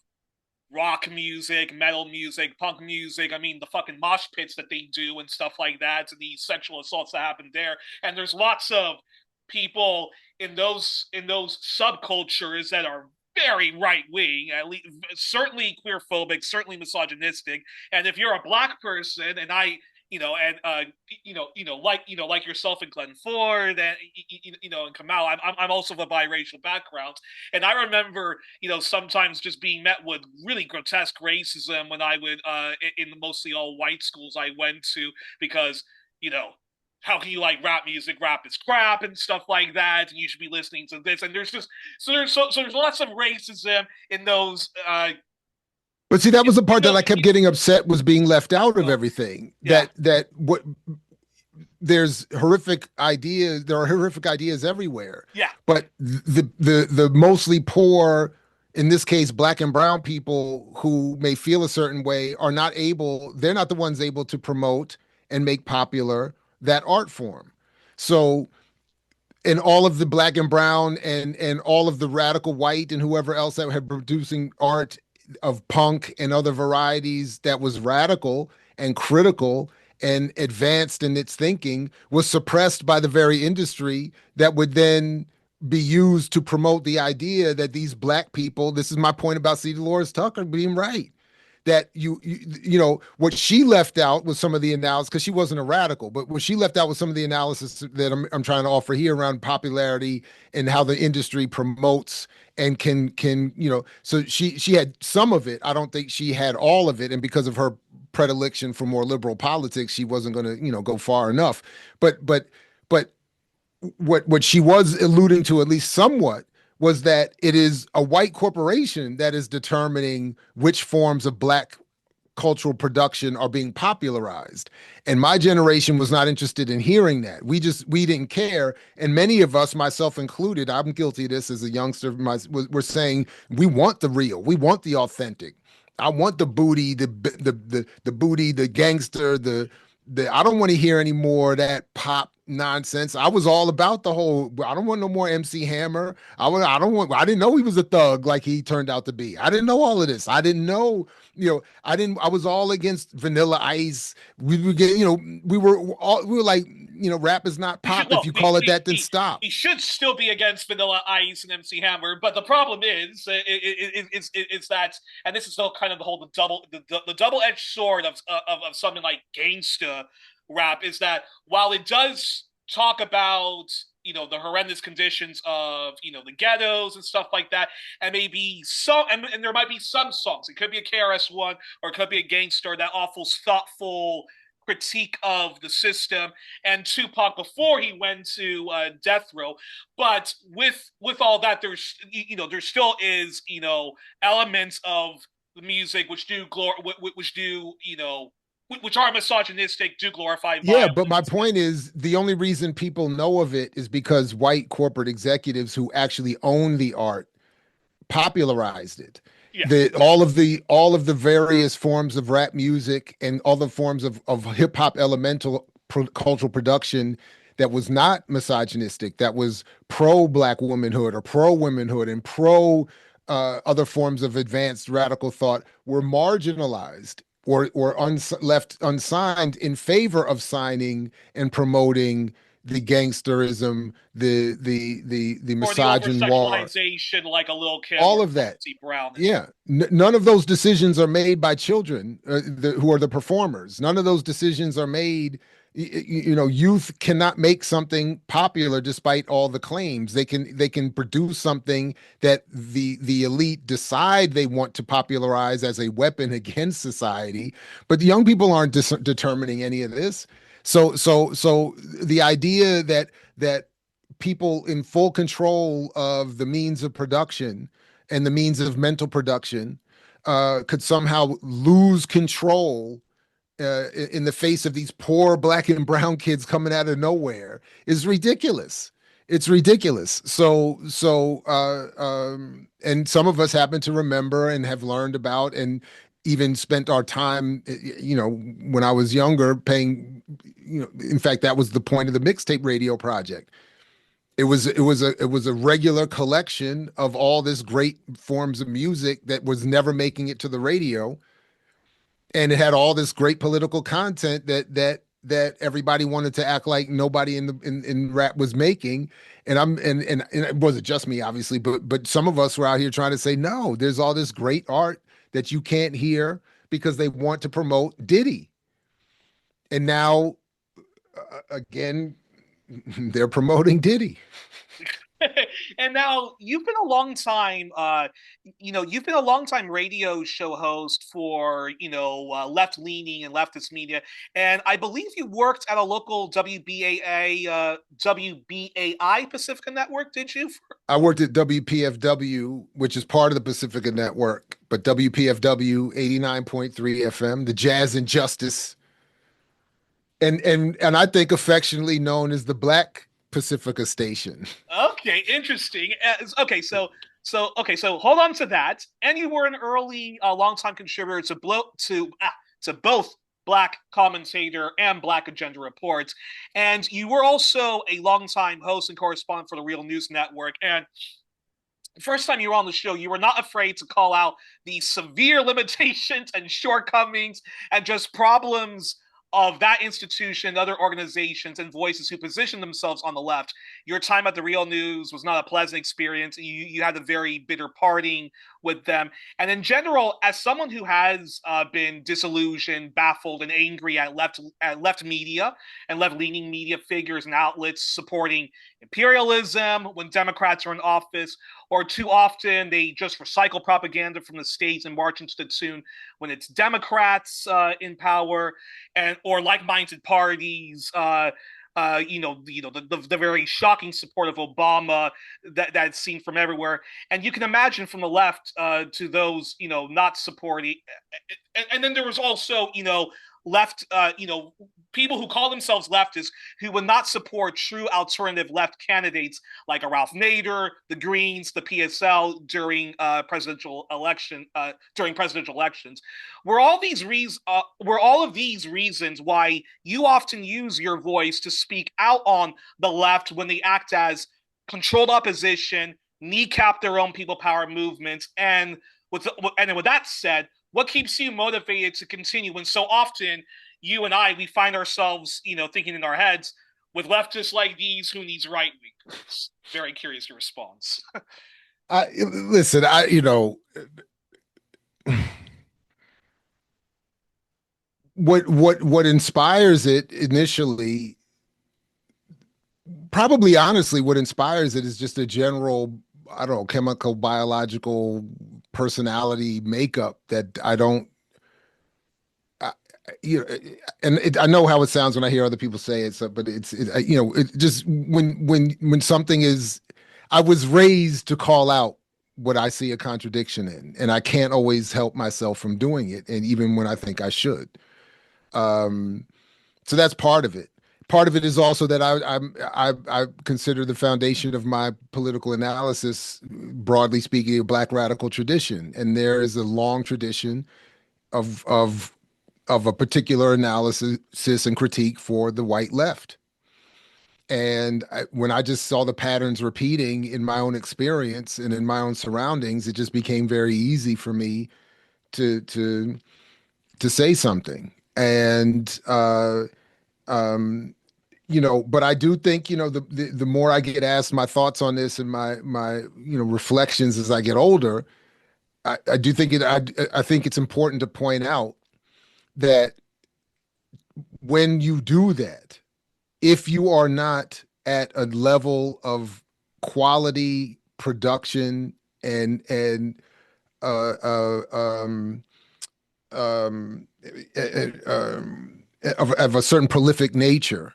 rock music, metal music, punk music. I mean, the fucking mosh pits that they do and stuff like that, and the sexual assaults that happen there. And there's lots of people in those subcultures that are very right wing, at least certainly queer phobic, certainly misogynistic. And if you're a black person, and and like yourself and Glen Ford, and and Kamal. I'm also of a biracial background, and I remember sometimes just being met with really grotesque racism when I would in the mostly all white schools I went to, because you know how can you like rap music? Rap is crap and stuff like that, and you should be listening to this. And there's just so there's lots of racism in those.
But see, that was the part that
Those
I kept getting upset was being left out of
uh,
everything.
yeah,
That what there's horrific ideas. There are horrific ideas everywhere,
yeah,
but the mostly poor, in this case, black and brown people who may feel a certain way are not able. They're not the ones able to promote and make popular that art form. So and all of the black and brown and all of the radical white and whoever else that had producing art of punk and other varieties that was radical and critical and advanced in its thinking was suppressed by the very industry that would then be used to promote the idea that these black people, this is my point about C. Dolores Tucker being right, that what she left out was some of the analysis because she wasn't a radical, but what she left out was some of the analysis that I'm trying to offer here around popularity and how the industry promotes and can so she had some of it. I don't think she had all of it, and because of her predilection for more liberal politics, she wasn't going to go far enough. But what she was alluding to, at least somewhat, was that it is a white corporation that is determining which forms of black cultural production are being popularized. And my generation was not interested in hearing that. We didn't care. And many of us, myself included, I'm guilty of this as a youngster, we're saying we want the real, we want the authentic. I want the booty, the booty, the gangster, the I don't want to hear any more of that pop nonsense. I was all about the whole. I don't want no more MC Hammer. I don't want. I didn't know he was a thug like he turned out to be. I didn't know all of this. I didn't know. I didn't. I was all against Vanilla Ice. We were getting. We were like, rap is not pop. If you call it that, then stop.
we should still be against Vanilla Ice and MC Hammer, but the problem is that, and this is still kind of the whole the double edged sword of something like gangsta rap, is that while it does talk about the horrendous conditions of the ghettos and stuff like that, and maybe some, and there might be some songs, it could be a KRS One or it could be a gangster that offers thoughtful critique of the system, and Tupac before he went to death row. But with all that, there still is elements of the music which do which are misogynistic, do glorify
Yeah,
violence.
but my point is the only reason people know of it is because white corporate executives who actually own the art popularized it.
Yeah,
All of the various forms of rap music and all the forms of hip hop elemental cultural production that was not misogynistic, that was pro black womanhood or pro womanhood and pro other forms of advanced radical thought were marginalized or left unsigned in favor of signing and promoting the gangsterism, the
or the over
misogynoir,
sexualization, like a Lil Kim
all
or
of that.
Foxy Brown.
Yeah, none of those decisions are made by children who are the performers. None of those decisions are made. Youth cannot make something popular despite all the claims. They can produce something that the elite decide they want to popularize as a weapon against society, but the young people aren't determining any of this. So the idea that people in full control of the means of production and the means of mental production could somehow lose control in the face of these poor black and brown kids coming out of nowhere is ridiculous. It's ridiculous. And some of us happen to remember and have learned about and even spent our time, when I was younger, paying. In fact, that was the point of the mixtape radio project. It was a regular collection of all this great forms of music that was never making it to the radio, and it had all this great political content that everybody wanted to act like nobody in rap was making. And it wasn't just me, obviously, but some of us were out here trying to say, no, there's all this great art that you can't hear because they want to promote Diddy. And now, again, they're promoting Diddy.
And now you've been a long time, you've been a long time radio show host for, left leaning and leftist media. And I believe you worked at a local WBAI Pacifica network, did you?
I worked at WPFW, which is part of the Pacifica Network, but WPFW 89.3 FM, the Jazz and Justice, and I think affectionately known as the Black Pacifica station.
Okay, interesting. So hold on to that. And you were an early, long-time contributor to both Black Commentator and Black Agenda Reports, and you were also a long-time host and correspondent for the Real News Network. And the first time you were on the show, you were not afraid to call out the severe limitations and shortcomings and just problems of that institution and other organizations and voices who position themselves on the left. Your time at the Real News was not a pleasant experience. You had a very bitter parting with them. And in general, as someone who has been disillusioned, baffled, and angry at left media and left-leaning media figures and outlets supporting imperialism when Democrats are in office, or too often they just recycle propaganda from the states and march into the tune when it's Democrats in power, and or like-minded parties. The very shocking support of Obama that's seen from everywhere, and you can imagine from the left to those not supporting, and then there was also left, people who call themselves leftists who would not support true alternative left candidates like a Ralph Nader, the Greens, the PSL during presidential elections. Were all of these reasons why you often use your voice to speak out on the left when they act as controlled opposition, kneecap their own people power movements, and with that said, what keeps you motivated to continue when so often you and we find ourselves, thinking in our heads, with leftists like these, who needs right wingers? Very curious your response.
Listen, what inspires it initially, probably honestly, what inspires it is just a general, I don't know, chemical, biological personality makeup that I don't, I know how it sounds when I hear other people say it, so, but it just when something is, I was raised to call out what I see a contradiction in, and I can't always help myself from doing it, and even when I think I should. So that's part of it. Part of it is also that I consider the foundation of my political analysis, broadly speaking, a Black radical tradition, and there is a long tradition of a particular analysis and critique for the white left. And when I just saw the patterns repeating in my own experience and in my own surroundings, it just became very easy for me to say something. And but I do think, the more I get asked my thoughts on this and my reflections as I get older, I do think I think it's important to point out that when you do that, if you are not at a level of quality production and uh, uh, um, um, of a certain prolific nature,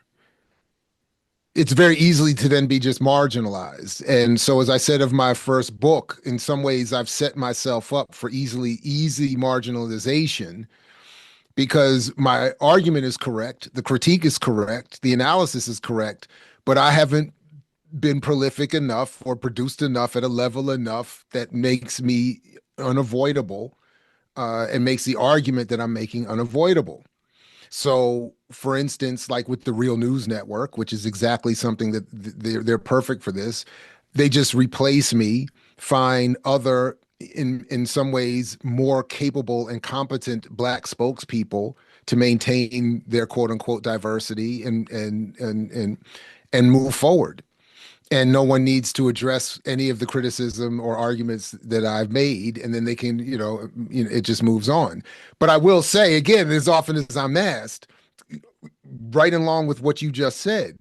it's very easily to then be just marginalized. And so, as I said of my first book, in some ways, I've set myself up for easy marginalization because my argument is correct, the critique is correct, the analysis is correct, but I haven't been prolific enough or produced enough at a level enough that makes me unavoidable and makes the argument that I'm making unavoidable. So, for instance, like with the Real News Network, which is exactly something that they're perfect for this, they just replace me, find other in some ways more capable and competent Black spokespeople to maintain their quote unquote diversity and move forward. And no one needs to address any of the criticism or arguments that I've made, and then they can, it just moves on. But I will say again, as often as I'm asked, right along with what you just said.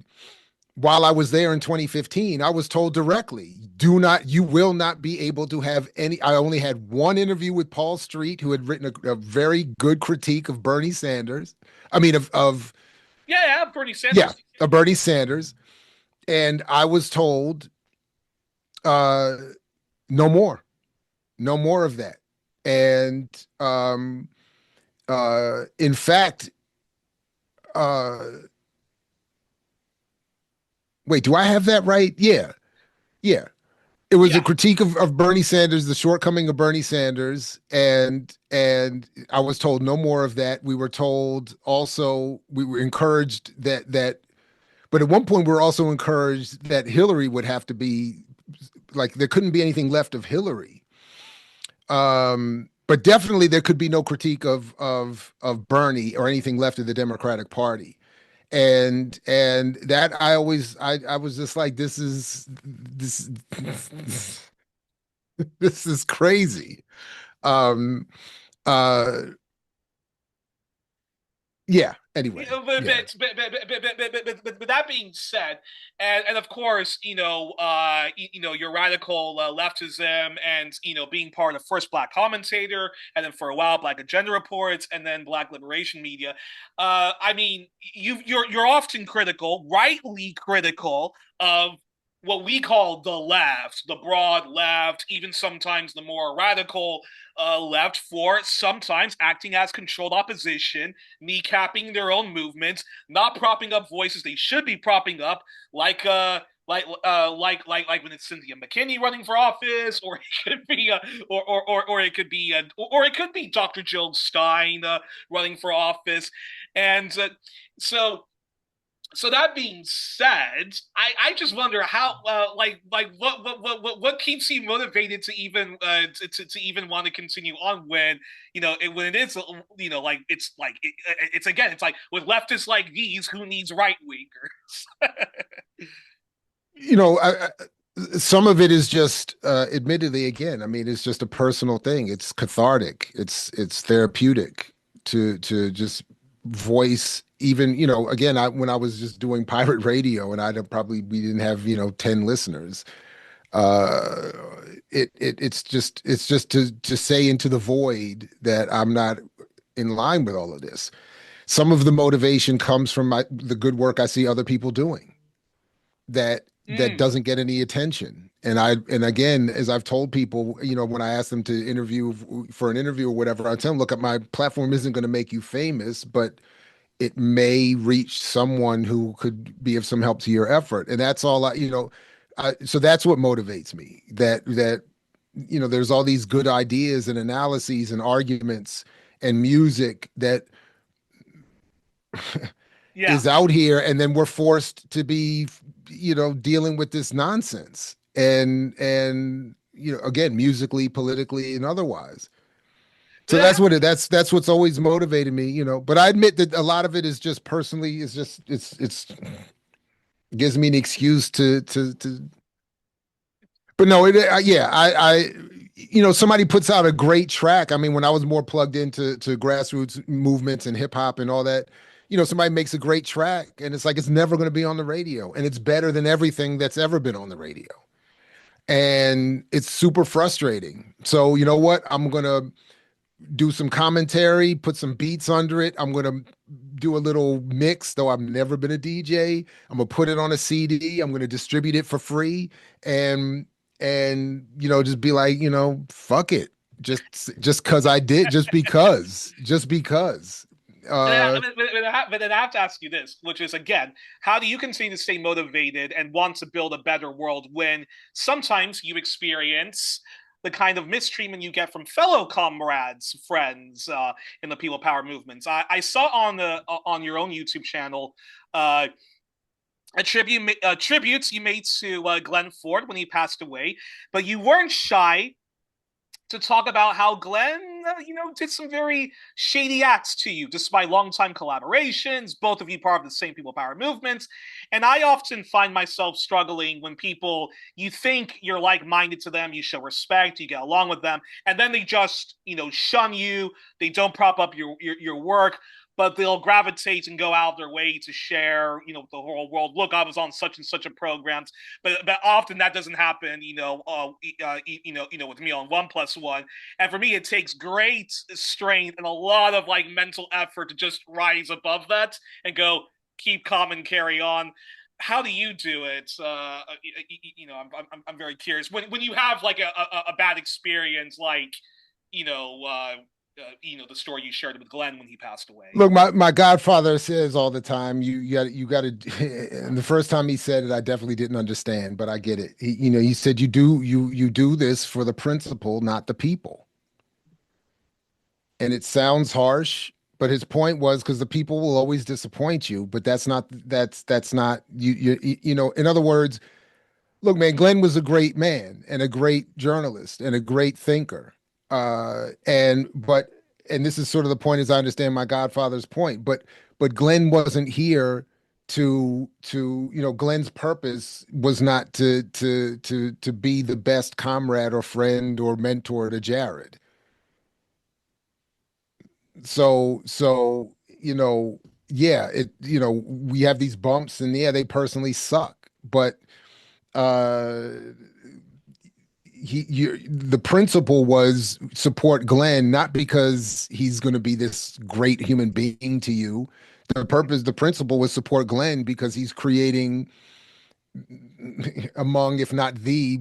While I was there in 2015, I was told directly, you will not be able to have any. I only had one interview with Paul Street, who had written a very good critique of Bernie Sanders. I mean,
Yeah, Bernie
yeah,
Sanders.
of Bernie Sanders. And I was told, uh, no more, no more of that. And in fact, uh, wait, do I have that right? Yeah, yeah. It was a
Yeah,
critique of Bernie Sanders, the shortcoming of Bernie Sanders, and I was told no more of that. We were told also we were encouraged that, but at one point we were also encouraged that Hillary would have to be like there couldn't be anything left of Hillary. But definitely there could be no critique of Bernie or anything left of the Democratic Party. And that I was just like this this is crazy. Um uh yeah, anyway.
but,
Yeah.
that being said, and of course, your radical leftism, and being part of First Black Commentator, and then for a while Black Agenda Reports, and then Black Liberation Media. I mean, you're often critical, rightly critical, of what we call the left, the broad left, even sometimes the more radical left, for sometimes acting as controlled opposition, kneecapping their own movements, not propping up voices they should be propping up, like when it's Cynthia McKinney running for office, or it could be or it could be Dr. Jill Stein running for office, and so so that being said, I just wonder how what keeps you motivated to even to even want to continue on when when it is it's again, it's like with leftists like these, who needs right wingers?
You know, some of it is just admittedly again, I mean, it's just a personal thing. It's cathartic. It's therapeutic to just voice even, again, when I was just doing pirate radio and we didn't have, 10 listeners. Uh it's just to say into the void that I'm not in line with all of this. Some of the motivation comes from the good work I see other people doing that
Mm,
doesn't get any attention. And again, as I've told people, when I ask them to interview for an interview or whatever, I tell them, look, my platform isn't going to make you famous, but it may reach someone who could be of some help to your effort. And that's all so that's what motivates me. That there's all these good ideas and analyses and arguments and music that
yeah.
is out here, and then we're forced to be dealing with this nonsense, and again, musically, politically, and otherwise. So that's what's always motivated me, but I admit that a lot of it is just personally, it's gives me an excuse to but no, yeah, somebody puts out a great track. I mean, when I was more plugged into grassroots movements and hip hop and all that, somebody makes a great track and it's like it's never going to be on the radio, and it's better than everything that's ever been on the radio. And it's super frustrating. So, you know what? I'm going to do some commentary, put some beats under it. I'm going to do a little mix, though I've never been a DJ. I'm going to put it on a CD. I'm going to distribute it for free, and just be like, fuck it. Just cuz I did, just because. Uh
But then I have to ask you this, which is again, how do you continue to stay motivated and want to build a better world when sometimes you experience the kind of mistreatment you get from fellow comrades, friends in the people power movements? I saw on your own YouTube channel tributes you made to Glen Ford when he passed away, but you weren't shy to talk about how Glen, did some very shady acts to you, despite longtime collaborations, both of you part of the same people power movements. And I often find myself struggling when people, you think you're like-minded to them, you show respect, you get along with them, and then they just, shun you, they don't prop up your work. but they'll gravitate and go out of their way to share, with the whole world. Look, I was on such and such a programs, but often that doesn't happen, with me on 1+1. And for me, it takes great strength and a lot of like mental effort to just rise above that and go keep calm and carry on. How do you do it? I'm very curious when you have like a bad experience, like you know, the story you shared with Glen when he passed away.
Look, my godfather says all the time, you got to. And the first time he said it, I definitely didn't understand, but I get it. He said you do this for the principle, not the people. And it sounds harsh, but his point was because the people will always disappoint you, but that's not you. In other words, look, man, Glenn was a great man and a great journalist and a great thinker. And this is sort of the point as I understand my godfather's point, but Glenn wasn't here Glenn's purpose was not to be the best comrade or friend or mentor to Jared. So yeah, we have these bumps and yeah, they personally suck, but uh the principle was support Glenn, not because he's going to be this great human being to you. The principle was support Glenn because he's creating among, if not the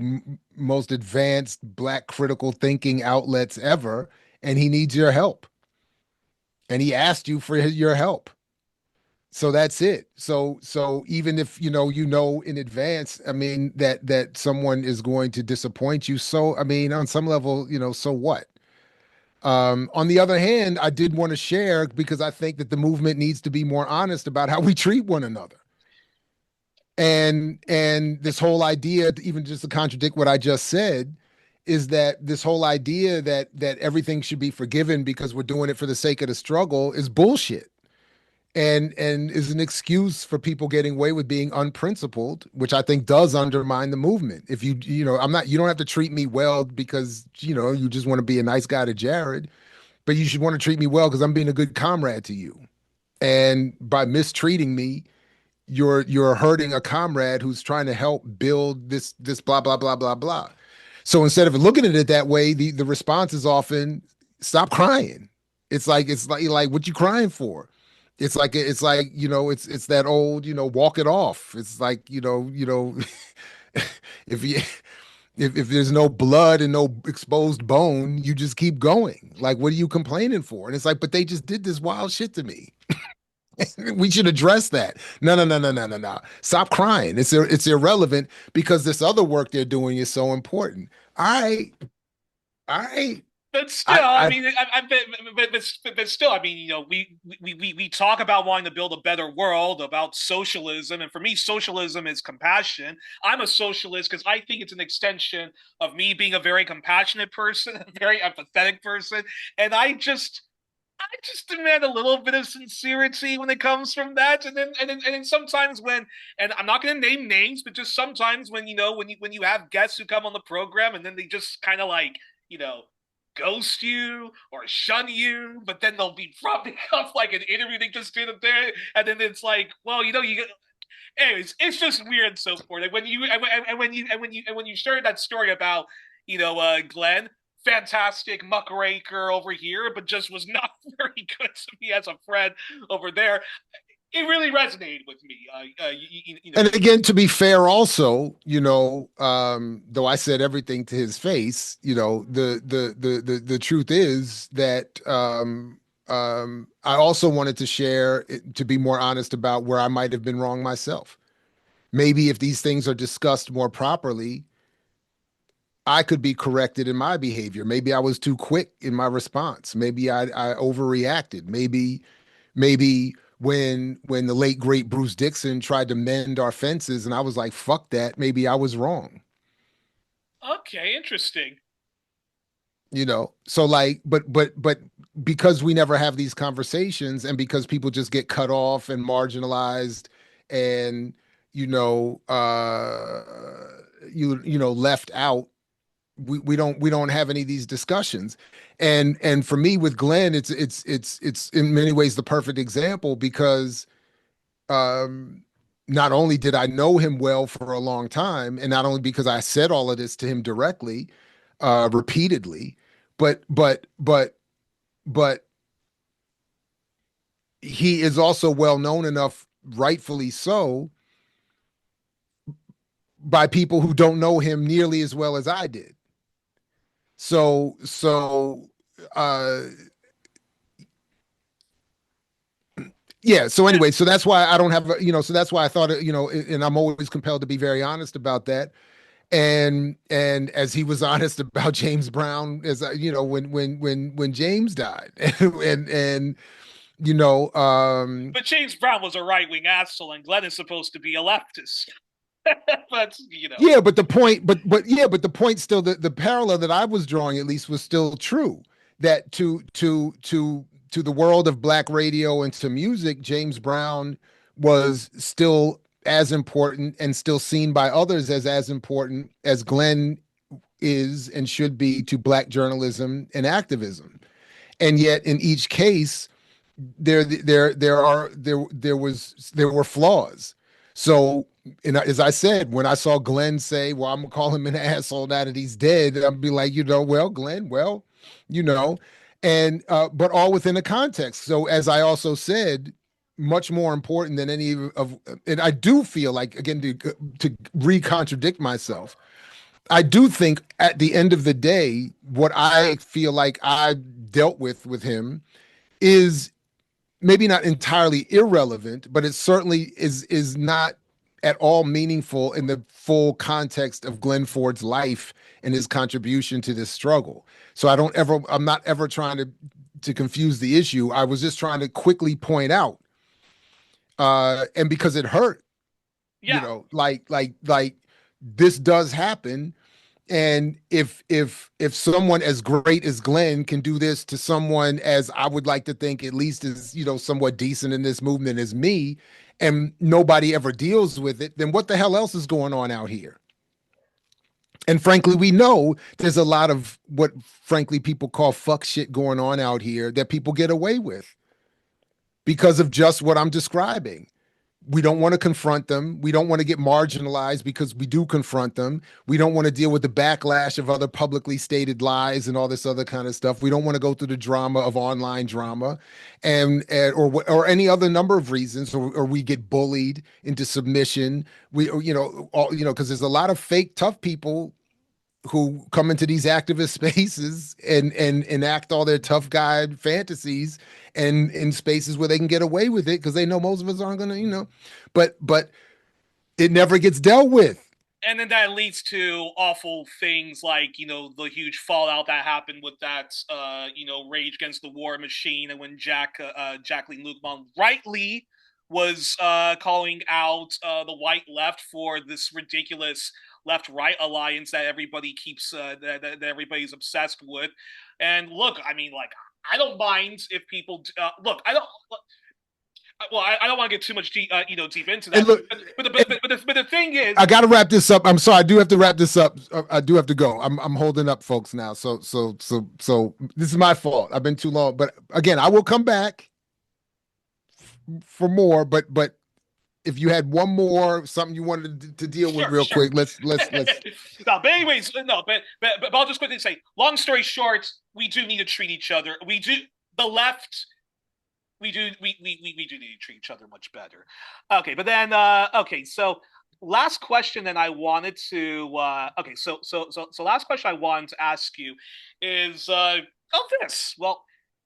most advanced Black critical thinking outlets ever, and he needs your help. And he asked you for your help. So that's it. So even if in advance, I mean that someone is going to disappoint you. So I mean, on some level, so what? On the other hand, I did want to share because I think that the movement needs to be more honest about how we treat one another. And this whole idea, even just to contradict what I just said, is that this whole idea that everything should be forgiven because we're doing it for the sake of the struggle is bullshit and is an excuse for people getting away with being unprincipled, which I think does undermine the movement. If you don't have to treat me well because, you just want to be a nice guy to Jared, but you should want to treat me well because I'm being a good comrade to you. And by mistreating me, you're hurting a comrade who's trying to help build this blah blah blah blah blah. So instead of looking at it that way, the response is often stop crying. It's like what you crying for? It's that old, walk it off. It's like, if you if there's no blood and no exposed bone, you just keep going. Like, what are you complaining for? And it's like, but they just did this wild shit to me. We should address that. No, no, no, no, no, no, no. Stop crying. It's irrelevant because this other work they're doing is so important. I, I,
But still, I
I,
mean, but still, I mean, we talk about wanting to build a better world, about socialism, and for me, socialism is compassion. I'm a socialist because I think it's an extension of me being a very compassionate person, a very empathetic person, and I just demand a little bit of sincerity when it comes from that, and then sometimes and I'm not going to name names, but just sometimes when you have guests who come on the program and then they just kind of like you know ghost you or shun you, but then they'll be propping up like an interview they just did up there, and then it's like, well, you. Anyways, it's just weird and so forth. And when you shared that story about Glenn, fantastic muckraker over here, but just was not very good to me as a friend over there. It really resonated with me.
and again, to be fair, also, though I said everything to his face, the truth is that I also wanted to share to be more honest about where I might have been wrong myself. Maybe if these things are discussed more properly, I could be corrected in my behavior. Maybe I was too quick in my response. Maybe I overreacted. Maybe when the late great Bruce Dixon tried to mend our fences and I was like, fuck that, maybe I was wrong.
Okay, interesting.
So like, but because we never have these conversations and because people just get cut off and marginalized and you know uh left out, we don't have any of these discussions. And for me with Glenn, it's in many ways the perfect example because um not only did I know him well for a long time, and not only because I said all of this to him directly, repeatedly, but he is also well known enough, rightfully so, by people who don't know him nearly as well as I did. So uh yeah, so
Yeah,
anyway, so that's why I don't have so that's why I thought and I'm always compelled to be very honest about that. And as he was honest about James Brown, as when James died, and you know
but James Brown was a right wing asshole, and Glenn is supposed to be a leftist. But
yeah, but the point, but the point still, the parallel that I was drawing at least was still true, that to the world of black radio and to music, James Brown was still as important and still seen by others as important as Glenn is and should be to black journalism and activism. And yet in each case, there were flaws. So, and as I said, when I saw Glenn say, "Well, I'm gonna call him an asshole now that he's dead," I'd be like, well, Glenn, well, you know, and but all within a context. So, as I also said, much more important than any of, and I do feel like, again, to re-contradict myself, I do think at the end of the day, what I feel like I dealt with him is maybe not entirely irrelevant, but it certainly is not at all meaningful in the full context of Glenn Ford's life and his contribution to this struggle. So I'm not ever trying to confuse the issue. I was just trying to quickly point out, and because it hurt,
yeah,
like this does happen. And if someone as great as Glenn can do this to someone as I would like to think at least is, somewhat decent in this movement as me, and nobody ever deals with it, then what the hell else is going on out here? And frankly, we know there's a lot of what frankly people call fuck shit going on out here that people get away with because of just what I'm describing. We don't want to confront them. We don't want to get marginalized because we do confront them. We don't want to deal with the backlash of other publicly stated lies and all this other kind of stuff. We don't want to go through the drama of online drama or any other number of reasons, or we get bullied into submission. Because there's a lot of fake tough people who come into these activist spaces and enact all their tough guy fantasies and in spaces where they can get away with it because they know most of us aren't gonna, but it never gets dealt with.
and then that leads to awful things like the huge fallout that happened with that Rage Against the War Machine, and when Jacqueline Luqman rightly was calling out the white left for this ridiculous left-right alliance that everybody keeps that everybody's obsessed with. And look, I mean, like, I don't mind if people look. I don't. Well, I don't want to get too much deep into that.
And look,
But the thing is,
I got to wrap this up. I'm sorry, I do have to wrap this up. I do have to go. I'm holding up, folks, now. So this is my fault. I've been too long, but again, I will come back for more. But if you had one more something you wanted to deal with real
sure.
quick, let's.
No, but anyways, no, but I'll just quickly say, long story short, we do need to treat each other. We do the left. We do need to treat each other much better. Okay, but then okay, so last question then I wanted to okay, so last question I wanted to ask you is of this. Well,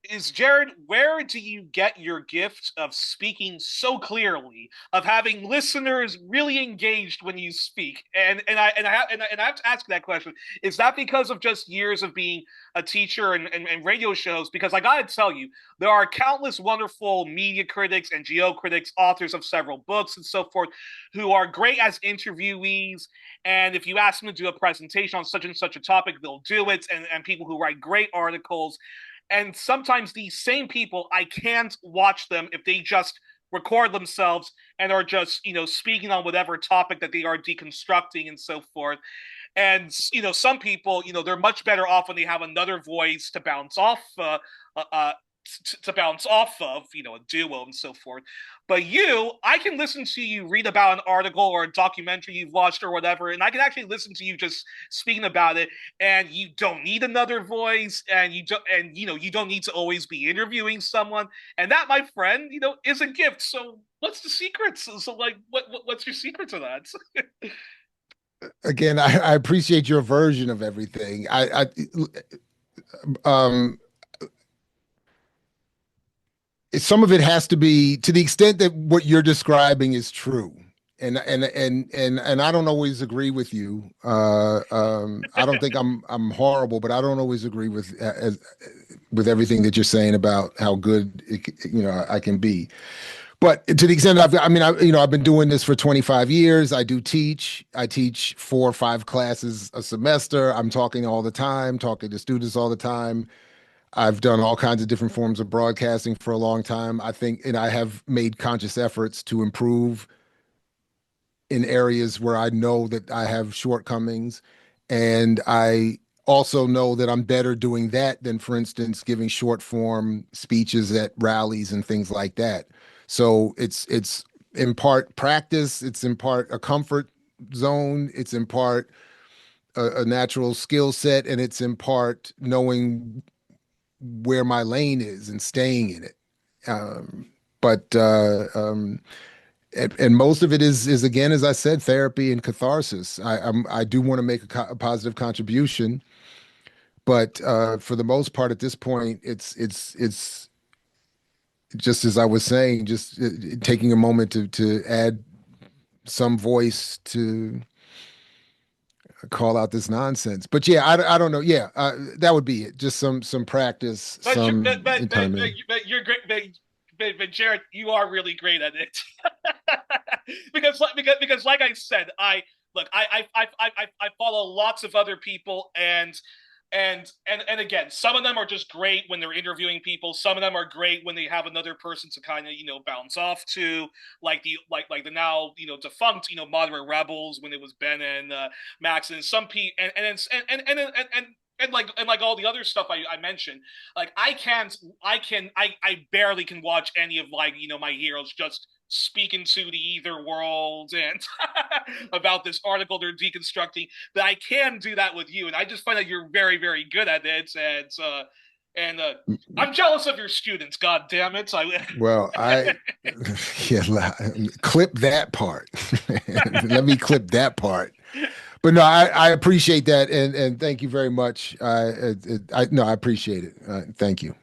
is Jared, where do you get your gift of speaking so clearly, of having listeners really engaged when you speak? And I have to ask that question. Is that because of just years of being a teacher and radio shows? Because I gotta tell you, there are countless wonderful media critics and geo critics, authors of several books and so forth, who are great as interviewees. And if you ask them to do a presentation on such and such a topic, they'll do it. And people who write great articles. And sometimes these same people, I can't watch them if they just record themselves and are just, speaking on whatever topic that they are deconstructing and so forth. And some people, they're much better off when they have another voice to bounce off uh, uh, to bounce off of, a duo and so forth. But I can listen to you read about an article or a documentary you've watched or whatever, and I can actually listen to you just speaking about it, and you don't need another voice, and you don't need to always be interviewing someone, and that, my friend, is a gift. So what's the secret? So like, what's your secret to that?
Again, I appreciate your version of everything. Um, some of it has to be to the extent that what you're describing is true. And I don't always agree with you. I don't think I'm horrible, but I don't always agree with everything that you're saying about how good I can be. But to the extent I've been doing this for 25 years. I do teach. I teach 4 or 5 classes a semester. I'm talking all the time, talking to students all the time. I've done all kinds of different forms of broadcasting for a long time. I think, and I have made conscious efforts to improve in areas where I know that I have shortcomings. And I also know that I'm better doing that than, for instance, giving short form speeches at rallies and things like that. So it's in part practice, it's in part a comfort zone, it's in part a natural skill set, and it's in part knowing where my lane is and staying in it. Um, but and most of it is again, as I said, therapy and catharsis. I do want to make a positive contribution, but for the most part, at this point, it's just as I was saying, just taking a moment to add some voice to call out this nonsense. But yeah, I don't know. Yeah, that would be it. Just some practice,
But
some time in.
but you're great. But Jared, you are really great at it. Because like I said, I follow lots of other people, and again, some of them are just great when they're interviewing people. Some of them are great when they have another person to kind of bounce off to, like the now defunct moderate rebels when it was Ben and Max, and some people and like all the other stuff I mentioned. Like I barely can watch any of like my heroes just speak into the ether world and about this article they're deconstructing. But I can do that with you, and I just find that you're very, very good at it. And I'm jealous of your students. God damn it!
Well, yeah, clip that part. Let me clip that part. But no, I appreciate that, and thank you very much. I no, I appreciate it. Thank you.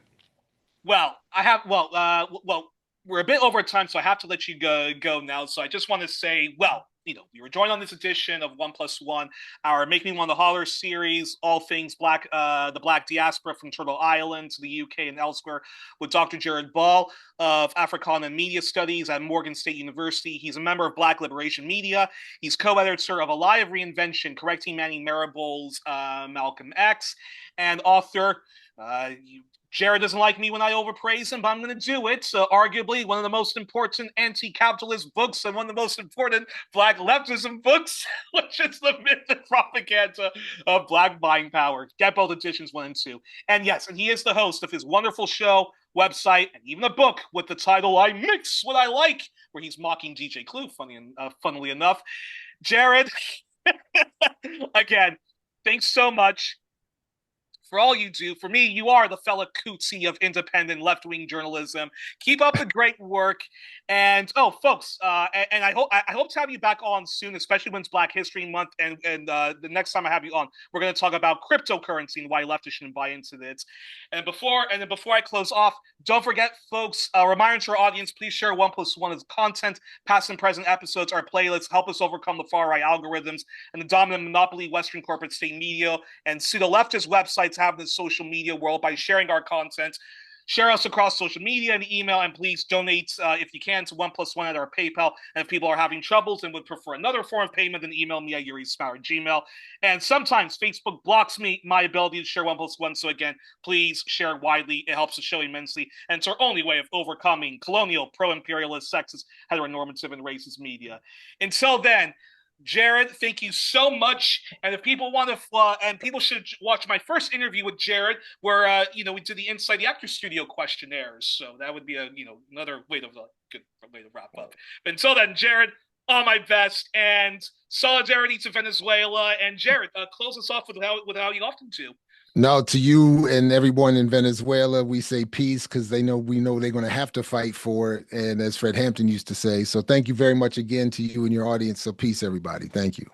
Well, I have well, we're a bit over time, so I have to let you go now. So I just want to say, well, we were joined on this edition of One Plus One, our Make Me Want to Holler series, all things black, the Black diaspora from Turtle Island to the UK and elsewhere, with Dr. Jared Ball of Africana Media Studies at Morgan State University. He's a member of Black Liberation Media. He's co-editor of Alive Reinvention, Correcting Manny Marable's Malcolm X, and author. Jared doesn't like me when I overpraise him, but I'm going to do it. So, arguably, one of the most important anti-capitalist books and one of the most important Black leftism books, which is The Myth and Propaganda of Black Buying Power. Get both editions 1 and 2. And yes, and he is the host of his wonderful show, website, and even a book with the title "I Mix What I Like," where he's mocking DJ Clue, funnily enough. Jared, again, thanks so much for all you do. For me, you are the fella Cootsie of independent left-wing journalism. Keep up the great work. And folks, and I hope to have you back on soon, especially when it's Black History Month. And the next time I have you on, we're going to talk about cryptocurrency and why leftists shouldn't buy into this. And before I close off, don't forget, folks, a reminder to our audience: please share One Plus One as content. Past and present episodes, our playlists help us overcome the far right algorithms and the dominant monopoly Western corporate state media and pseudo leftist websites have in the social media world by sharing our content. Share us across social media and email, and please donate if you can to One Plus One at our PayPal. And if people are having troubles and would prefer another form of payment, then email me at yurispower at Gmail. And sometimes Facebook blocks my ability to share One Plus One. So again, please share it widely. It helps the show immensely, and it's our only way of overcoming colonial, pro-imperialist, sexist, heteronormative, and racist media. Until then, Jared, thank you so much. And if people want to, and people should watch my first interview with Jared, where we did the Inside the Actor Studio questionnaires. So that would be another way to good way to wrap up. But until then, Jared, all my best and solidarity to Venezuela. And Jared, close us off with how you often do.
No, to you and everyone in Venezuela, we say peace because we know they're going to have to fight for it. And as Fred Hampton used to say, so thank you very much again to you and your audience. So peace, everybody. Thank you.